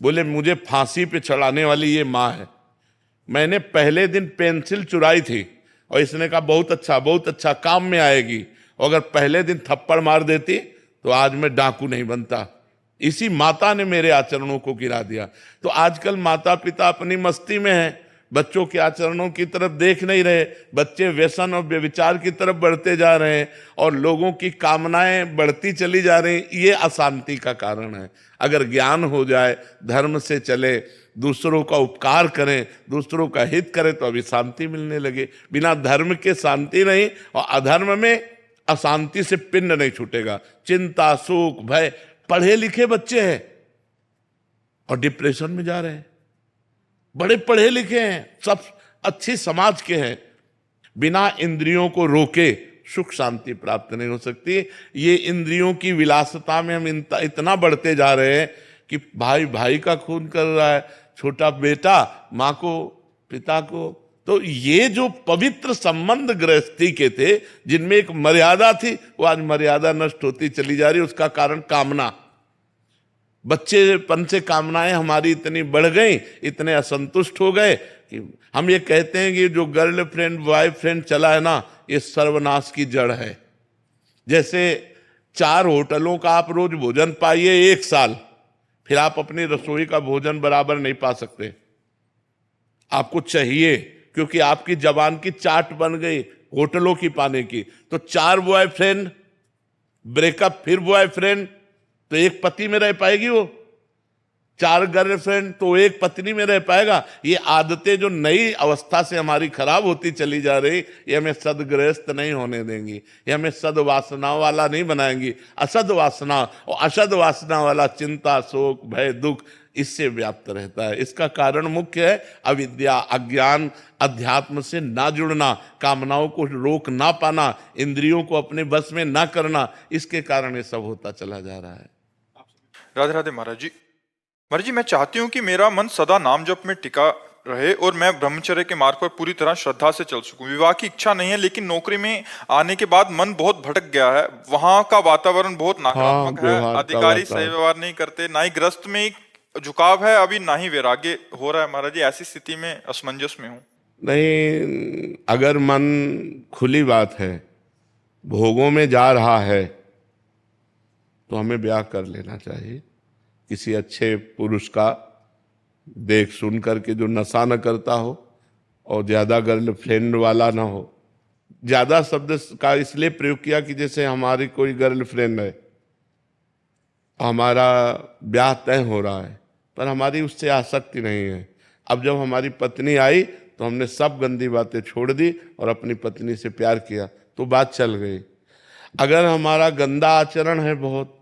बोले मुझे फांसी पे चढ़ाने वाली ये माँ है, मैंने पहले दिन पेंसिल चुराई थी और इसने कहा बहुत अच्छा काम में आएगी, और अगर पहले दिन थप्पड़ मार देती तो आज मैं डाकू नहीं बनता। इसी माता ने मेरे आचरणों को गिरा दिया। तो आजकल माता पिता अपनी मस्ती में हैं, बच्चों के आचरणों की तरफ देख नहीं रहे, बच्चे व्यसन और व्यभिचार की तरफ बढ़ते जा रहे हैं और लोगों की कामनाएं बढ़ती चली जा रही, ये अशांति का कारण है। अगर ज्ञान हो जाए, धर्म से चले, दूसरों का उपकार करें, दूसरों का हित करें, तो अभी शांति मिलने लगे। बिना धर्म के शांति नहीं, और अधर्म में अशांति से पिंड नहीं छूटेगा। चिंता, शोक, भय, पढ़े लिखे बच्चे हैं और डिप्रेशन में जा रहे हैं, बड़े पढ़े लिखे हैं, सब अच्छी समाज के हैं, बिना इंद्रियों को रोके सुख शांति प्राप्त नहीं हो सकती। ये इंद्रियों की विलासता में हम इतना बढ़ते जा रहे हैं कि भाई भाई का खून कर रहा है, छोटा बेटा माँ को, पिता को। तो ये जो पवित्र संबंध गृहस्थी के थे, जिनमें एक मर्यादा थी, वो आज मर्यादा नष्ट होती चली जा रही। उसका कारण कामना, बच्चेपन से कामनाएं हमारी इतनी बढ़ गई, इतने असंतुष्ट हो गए कि हम ये कहते हैं कि जो गर्लफ्रेंड बॉयफ्रेंड चला है ना, ये सर्वनाश की जड़ है। जैसे 4 होटलों का आप रोज भोजन पाइए 1 साल, फिर आप अपनी रसोई का भोजन बराबर नहीं पा सकते। आपको चाहिए, क्योंकि आपकी जबान की चाट बन गई होटलों की पाने की। तो 4 बॉयफ्रेंड, ब्रेकअप, फिर बॉयफ्रेंड, तो एक पति में रह पाएगी वो? 4 गर्लफ्रेंड तो एक पत्नी में रह पाएगा? ये आदतें जो नई अवस्था से हमारी खराब होती चली जा रही, ये हमें सदगृहस्थ नहीं होने देंगी, ये हमें सदवासना वाला नहीं बनाएंगी। असद वासना और अशद वासना वाला चिंता, शोक, भय, दुख इससे व्याप्त रहता है। इसका कारण मुख्य है अविद्या, अज्ञान, अध्यात्म से ना जुड़ना, कामनाओं को रोक ना पाना, इंद्रियों को अपने बस में ना करना। इसके कारण ये सब होता चला जा रहा है। राधे राधे महाराज जी। महाराज जी, मैं चाहती हूँ कि मेरा मन सदा नाम जप में टिका रहे और मैं ब्रह्मचर्य के मार्ग पर पूरी तरह श्रद्धा से चल सकूं। विवाह की इच्छा नहीं है, लेकिन नौकरी में आने के बाद मन बहुत भटक गया है। वहां का वातावरण बहुत नकारात्मक है, अधिकारी सही व्यवहार नहीं करते, ना ही ग्रस्त में झुकाव है अभी, ना ही वैराग्य हो रहा है। महाराज जी, ऐसी स्थिति में असमंजस में हूँ। नहीं, अगर मन, खुली बात है, भोगों में जा रहा है तो हमें ब्याह कर लेना चाहिए, किसी अच्छे पुरुष का देख सुन करके, जो नशा न करता हो और ज्यादा गर्लफ्रेंड वाला ना हो। ज्यादा शब्द का इसलिए प्रयोग किया कि जैसे हमारी कोई गर्लफ्रेंड है, हमारा ब्याह तय हो रहा है, पर हमारी उससे आसक्ति नहीं है। अब जब हमारी पत्नी आई तो हमने सब गंदी बातें छोड़ दी और अपनी पत्नी से प्यार किया, तो बात चल गई। अगर हमारा गंदा आचरण है बहुत,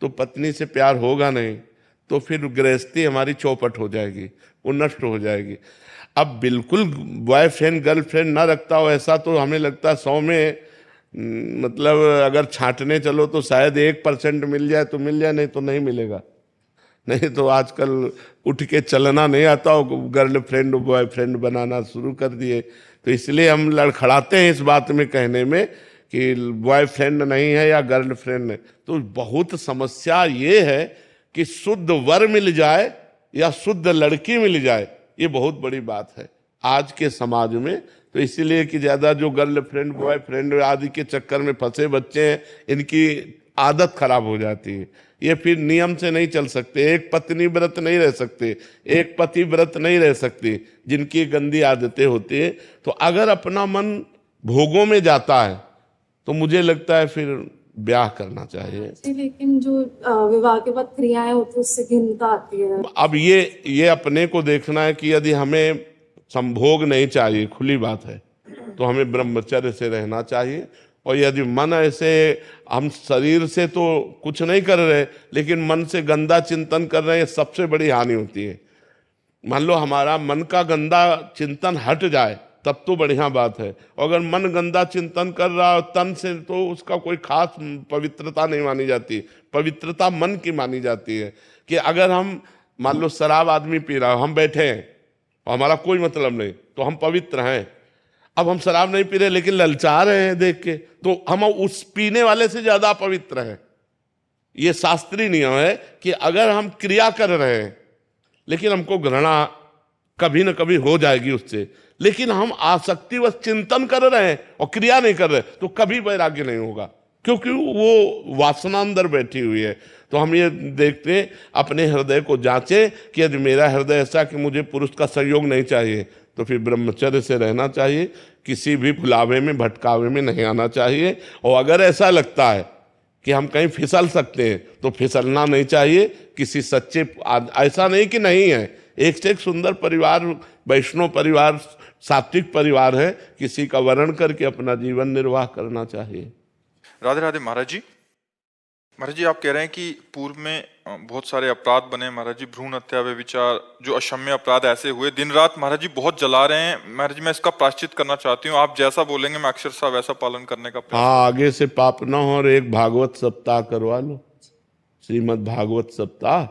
तो पत्नी से प्यार होगा नहीं, तो फिर गृहस्थी हमारी चौपट हो जाएगी, वो नष्ट हो जाएगी। अब बिल्कुल बॉयफ्रेंड गर्लफ्रेंड ना रखता हो ऐसा, तो हमें लगता है 100 में मतलब अगर छांटने चलो तो शायद 1% मिल जाए तो मिल जाए, नहीं तो नहीं मिलेगा। नहीं तो आजकल उठ के चलना नहीं आता हो, गर्लफ्रेंड बॉयफ्रेंड बनाना शुरू कर दिए। तो इसलिए हम लड़खड़ाते हैं इस बात में कहने में कि बॉयफ्रेंड नहीं है या गर्लफ्रेंड है। तो बहुत समस्या ये है कि शुद्ध वर मिल जाए या शुद्ध लड़की मिल जाए, ये बहुत बड़ी बात है आज के समाज में। तो इसीलिए कि ज्यादा जो गर्लफ्रेंड बॉयफ्रेंड आदि के चक्कर में फंसे बच्चे हैं, इनकी आदत खराब हो जाती है। ये फिर नियम से नहीं चल सकते, एक पत्नी व्रत नहीं रह सकते, एक पति व्रत नहीं रह सकते, जिनकी गंदी आदतें होती है। तो अगर अपना मन भोगों में जाता है तो मुझे लगता है फिर ब्याह करना चाहिए। लेकिन जो विवाह के बाद क्रियाएं होती है उससे घिनता आती है। अब ये अपने को देखना है कि यदि हमें संभोग नहीं चाहिए, खुली बात है, तो हमें ब्रह्मचर्य से रहना चाहिए। और यदि मन ऐसे, हम शरीर से तो कुछ नहीं कर रहे लेकिन मन से गंदा चिंतन कर रहे हैं, सबसे बड़ी हानि होती है। मान लो हमारा मन का गंदा चिंतन हट जाए तब तो बढ़िया बात है। अगर मन गंदा चिंतन कर रहा है तन से, तो उसका कोई खास पवित्रता नहीं मानी जाती। पवित्रता मन की मानी जाती है कि अगर हम मान लो शराब आदमी पी रहा है, हम बैठे हैं और हमारा कोई मतलब नहीं, तो हम पवित्र हैं। अब हम शराब नहीं पी रहे लेकिन ललचा रहे हैं देख के, तो हम उस पीने वाले से ज्यादा पवित्र हैं। ये शास्त्रीय नियम है कि अगर हम क्रिया कर रहे हैं लेकिन हमको घृणा कभी न कभी हो जाएगी उससे, लेकिन हम आसक्ति व चिंतन कर रहे हैं और क्रिया नहीं कर रहे, तो कभी वैराग्य नहीं होगा, क्योंकि वो वासना अंदर बैठी हुई है। तो हम ये देखते अपने हृदय को जांचें कि यदि मेरा हृदय ऐसा कि मुझे पुरुष का सहयोग नहीं चाहिए, तो फिर ब्रह्मचर्य से रहना चाहिए, किसी भी भुलावे में भटकावे में नहीं आना चाहिए। और अगर ऐसा लगता है कि हम कहीं फिसल सकते हैं तो फिसलना नहीं चाहिए। किसी सच्चे ऐसा नहीं कि नहीं है, एक से एक सुंदर परिवार, वैष्णव परिवार, सात्विक परिवार है, किसी का वर्ण करके अपना जीवन निर्वाह करना चाहिए। राधे राधे महाराज जी। महाराज जी, आप कह रहे हैं कि पूर्व में बहुत सारे अपराध बने महाराज जी, भ्रूण हत्या, व्यभिचार, जो अक्षम्य अपराध ऐसे हुए, दिन रात महाराज जी बहुत जला रहे हैं। महाराज जी, मैं इसका प्रायश्चित करना चाहती हूँ, आप जैसा बोलेंगे मैं अक्षरशः वैसा पालन करने का प्रयास। हाँ, आगे से पाप न हो और एक भागवत सप्ताह करवा लो, श्रीमद् भागवत सप्ताह।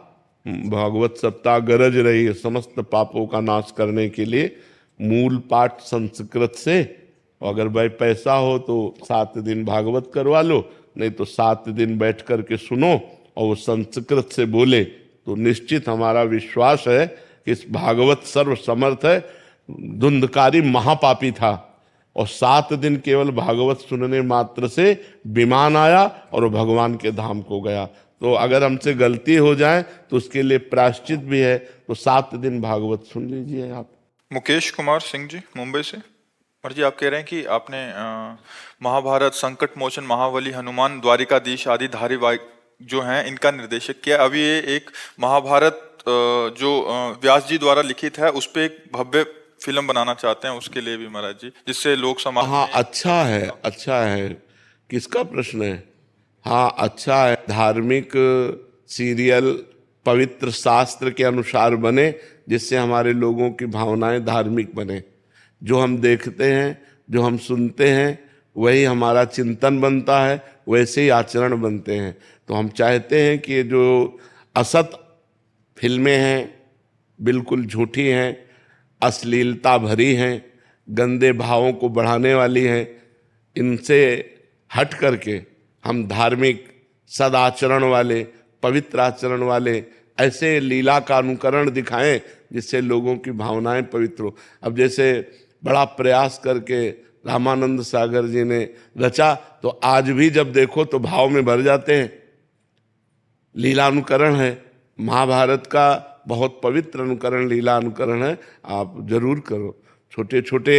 भागवत सप्ताह गरज रही है समस्त पापों का नाश करने के लिए, मूल पाठ संस्कृत से। अगर भाई पैसा हो तो 7 दिन भागवत करवा लो, नहीं तो 7 दिन बैठ करके सुनो और वो संस्कृत से बोले, तो निश्चित हमारा विश्वास है कि इस भागवत सर्व समर्थ है। धुंधकारी महापापी था और 7 दिन केवल भागवत सुनने मात्र से विमान आया और वो भगवान के धाम को गया। तो अगर हमसे गलती हो जाए तो उसके लिए प्रायश्चित भी है, तो 7 दिन भागवत सुन लीजिए आप। मुकेश कुमार सिंह जी, मुंबई से। महाराज जी, आप कह रहे हैं कि आपने महाभारत, संकट मोचन, महाबली, हनुमान, द्वारिकाधीश आदि धारावाहिक जो हैं इनका निर्देशक किया। अभी ये एक महाभारत जो व्यास जी द्वारा लिखित है उस पे एक भव्य फिल्म बनाना चाहते हैं, उसके लिए भी महाराज जी, जिससे लोक समाज। हाँ, अच्छा है, अच्छा है। किसका प्रश्न है? हाँ, अच्छा है। धार्मिक सीरियल पवित्र शास्त्र के अनुसार बने, जिससे हमारे लोगों की भावनाएं धार्मिक बने। जो हम देखते हैं, जो हम सुनते हैं, वही हमारा चिंतन बनता है, वैसे ही आचरण बनते हैं। तो हम चाहते हैं कि जो असत फिल्में हैं, बिल्कुल झूठी हैं, अश्लीलता भरी हैं, गंदे भावों को बढ़ाने वाली हैं, इनसे हट करके हम धार्मिक, सदाचरण वाले, पवित्र आचरण वाले ऐसे लीला का अनुकरण दिखाएं जिससे लोगों की भावनाएं पवित्र हो। अब जैसे बड़ा प्रयास करके रामानंद सागर जी ने रचा, तो आज भी जब देखो तो भाव में भर जाते हैं। लीला अनुकरण है, महाभारत का बहुत पवित्र अनुकरण, लीला अनुकरण है, आप जरूर करो। छोटे छोटे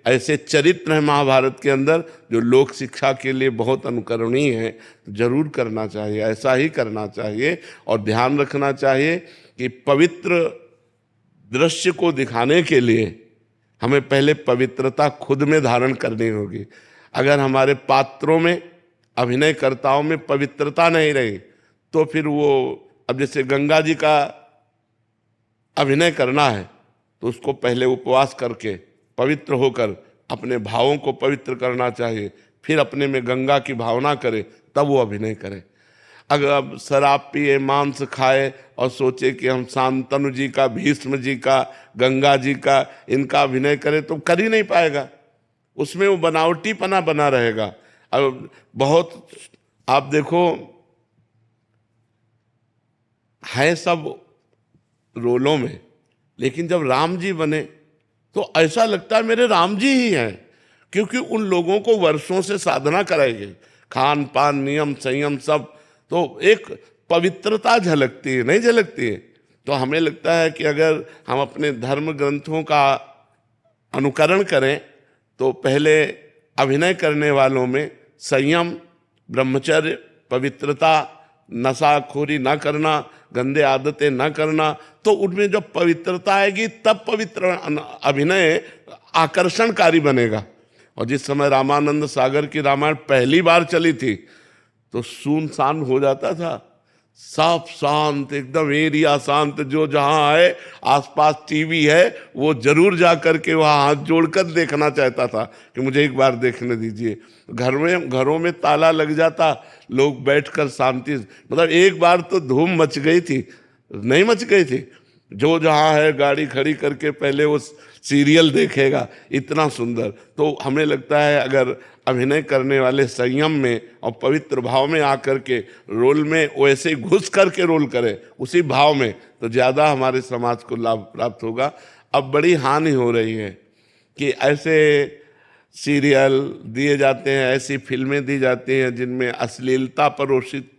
ऐसे चरित्र हैं महाभारत के अंदर जो लोक शिक्षा के लिए बहुत अनुकरणीय है, तो जरूर करना चाहिए, ऐसा ही करना चाहिए। और ध्यान रखना चाहिए कि पवित्र दृश्य को दिखाने के लिए हमें पहले पवित्रता खुद में धारण करनी होगी। अगर हमारे पात्रों में, अभिनयकर्ताओं में पवित्रता नहीं रही तो फिर वो, अब जैसे गंगा जी का अभिनय करना है तो उसको पहले उपवास करके पवित्र होकर अपने भावों को पवित्र करना चाहिए, फिर अपने में गंगा की भावना करे, तब वो अभिनय करे। अगर अब शराब पिए, मांस खाए और सोचे कि हम शांतनु जी का, भीष्म जी का, गंगा जी का, इनका अभिनय करें तो कर ही नहीं पाएगा, उसमें वो बनावटीपना बना रहेगा। अब बहुत आप देखो है सब रोलों में, लेकिन जब राम जी बने तो ऐसा लगता है मेरे राम जी ही हैं, क्योंकि उन लोगों को वर्षों से साधना कराई गई, खान पान, नियम, संयम सब, तो एक पवित्रता झलकती है, नहीं झलकती है। तो हमें लगता है कि अगर हम अपने धर्म ग्रंथों का अनुकरण करें तो पहले अभिनय करने वालों में संयम, ब्रह्मचर्य, पवित्रता, नशाखोरी ना करना, गंदे आदतें ना करना, तो उनमें जब पवित्रता आएगी तब पवित्र अभिनय आकर्षणकारी बनेगा। और जिस समय रामानंद सागर की रामायण पहली बार चली थी तो सुनसान हो जाता था, साफ शांत, एकदम एरिया शांत, जो जहां आए आसपास टीवी है वो जरूर जा करके वहां हाथ जोड़कर देखना चाहता था कि मुझे एक बार देखने दीजिए। घरों में ताला लग जाता, लोग बैठकर शांति, मतलब एक बार तो धूम मच गई थी, नहीं मच गई थी, जो जहां है गाड़ी खड़ी करके पहले वो सीरियल देखेगा, इतना सुंदर। तो हमें लगता है अगर अभिनय करने वाले संयम में और पवित्र भाव में आकर के रोल में वैसे घुस करके रोल करें उसी भाव में, तो ज़्यादा हमारे समाज को लाभ प्राप्त होगा। अब बड़ी हानि हो रही है कि ऐसे सीरियल दिए जाते हैं, ऐसी फिल्में दी जाती हैं जिनमें अश्लीलता परोसित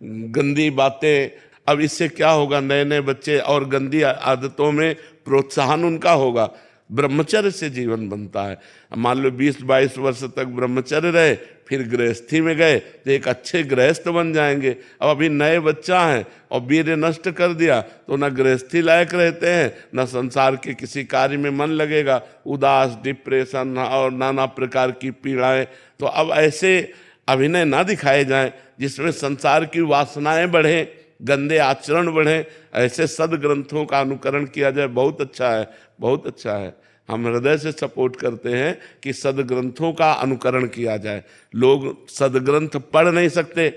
गंदी बातें। अब इससे क्या होगा, नए नए बच्चे और गंदी आदतों में प्रोत्साहन उनका होगा। ब्रह्मचर्य से जीवन बनता है। मान लो 20-22 वर्ष तक ब्रह्मचर्य रहे, फिर गृहस्थी में गए तो एक अच्छे गृहस्थ बन जाएंगे। अब अभी नए बच्चा हैं और वीर्य नष्ट कर दिया तो न गृहस्थी लायक रहते हैं, न संसार के किसी कार्य में मन लगेगा, उदास, डिप्रेशन और नाना प्रकार की पीड़ाएं। तो अब ऐसे अभिनय ना दिखाए जाएं जिसमें संसार की वासनाएं बढ़ें, गंदे आचरण बढ़ें। ऐसे सदग्रंथों का अनुकरण किया जाए, बहुत अच्छा है, बहुत अच्छा है। हम हृदय से सपोर्ट करते हैं कि सदग्रंथों का अनुकरण किया जाए। लोग सदग्रंथ पढ़ नहीं सकते,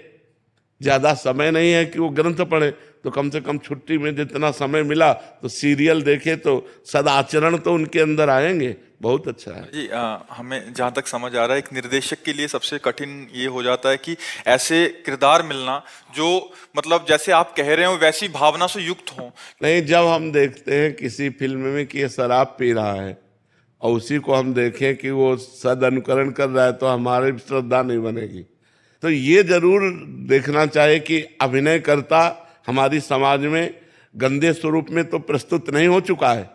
ज़्यादा समय नहीं है कि वो ग्रंथ पढ़े, तो कम से कम छुट्टी में जितना समय मिला तो सीरियल देखे तो सदाचरण तो उनके अंदर आएंगे। बहुत अच्छा है जी। हमें जहाँ तक समझ आ रहा है, एक निर्देशक के लिए सबसे कठिन ये हो जाता है कि ऐसे किरदार मिलना जो मतलब जैसे आप कह रहे हो वैसी भावना से युक्त हो। नहीं, जब हम देखते हैं किसी फिल्म में कि ये शराब पी रहा है और उसी को हम देखें कि वो सद अनुकरण कर रहा है तो हमारी श्रद्धा नहीं बनेगी। तो ये जरूर देखना चाहिए कि अभिनयकर्ता हमारी समाज में गंदे स्वरूप में तो प्रस्तुत नहीं हो चुका है।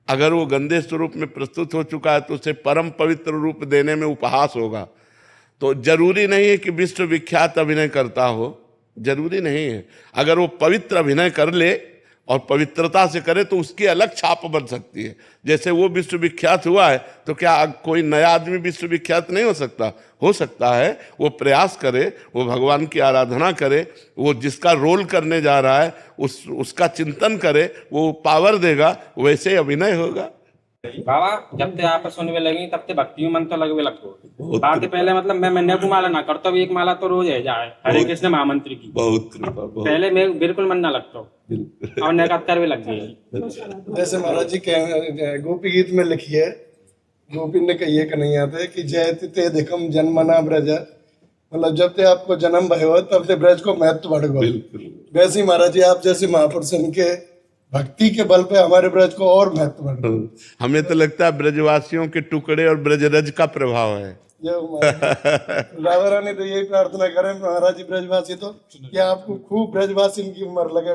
अगर वो गंदे स्वरूप में प्रस्तुत हो चुका है तो उसे परम पवित्र रूप देने में उपहास होगा। तो जरूरी नहीं है कि विश्वविख्यात अभिनय करता हो, जरूरी नहीं है। अगर वो पवित्र अभिनय कर ले और पवित्रता से करे तो उसकी अलग छाप बन सकती है। जैसे वो विश्वविख्यात हुआ है तो क्या कोई नया आदमी विश्वविख्यात नहीं हो सकता? हो सकता है। वो प्रयास करे, वो भगवान की आराधना करे, वो जिसका रोल करने जा रहा है उसका चिंतन करे, वो पावर देगा, वैसे अभिनय होगा। बाबा जब ते आप सुनने लगी तब ते भक्ति मन तो लगवे लगतो। बात पहले मतलब मैं को माला ना करता भी, एक माला तो रोज है जाए हरे कृष्ण महामंत्र की। बहुत पहले मैं बिल्कुल मन ना लगता और नकात्कार भी लग गई। जैसे महाराज जी के गोपी गीत में लिखी है, गोपी ने कही है कन्हैया थे कि जयति ते देखम जन्मना ब्रज, मतलब जब ते आपको जन्म भयो तब ते ब्रज को महत्व बढ़ गया। वैसे ही महाराज जी आप जैसे महापुरुष के भक्ति के बल पे हमारे ब्रज को और महत्व बढ़ गया। हमें तो लगता है ब्रजवासियों के टुकड़े और ब्रजरज का प्रभाव है। राधा रानी तो यही प्रार्थना करें महाराज जी ब्रजवासी तो, कि आपको खूब ब्रजवासी की उम्र लगे।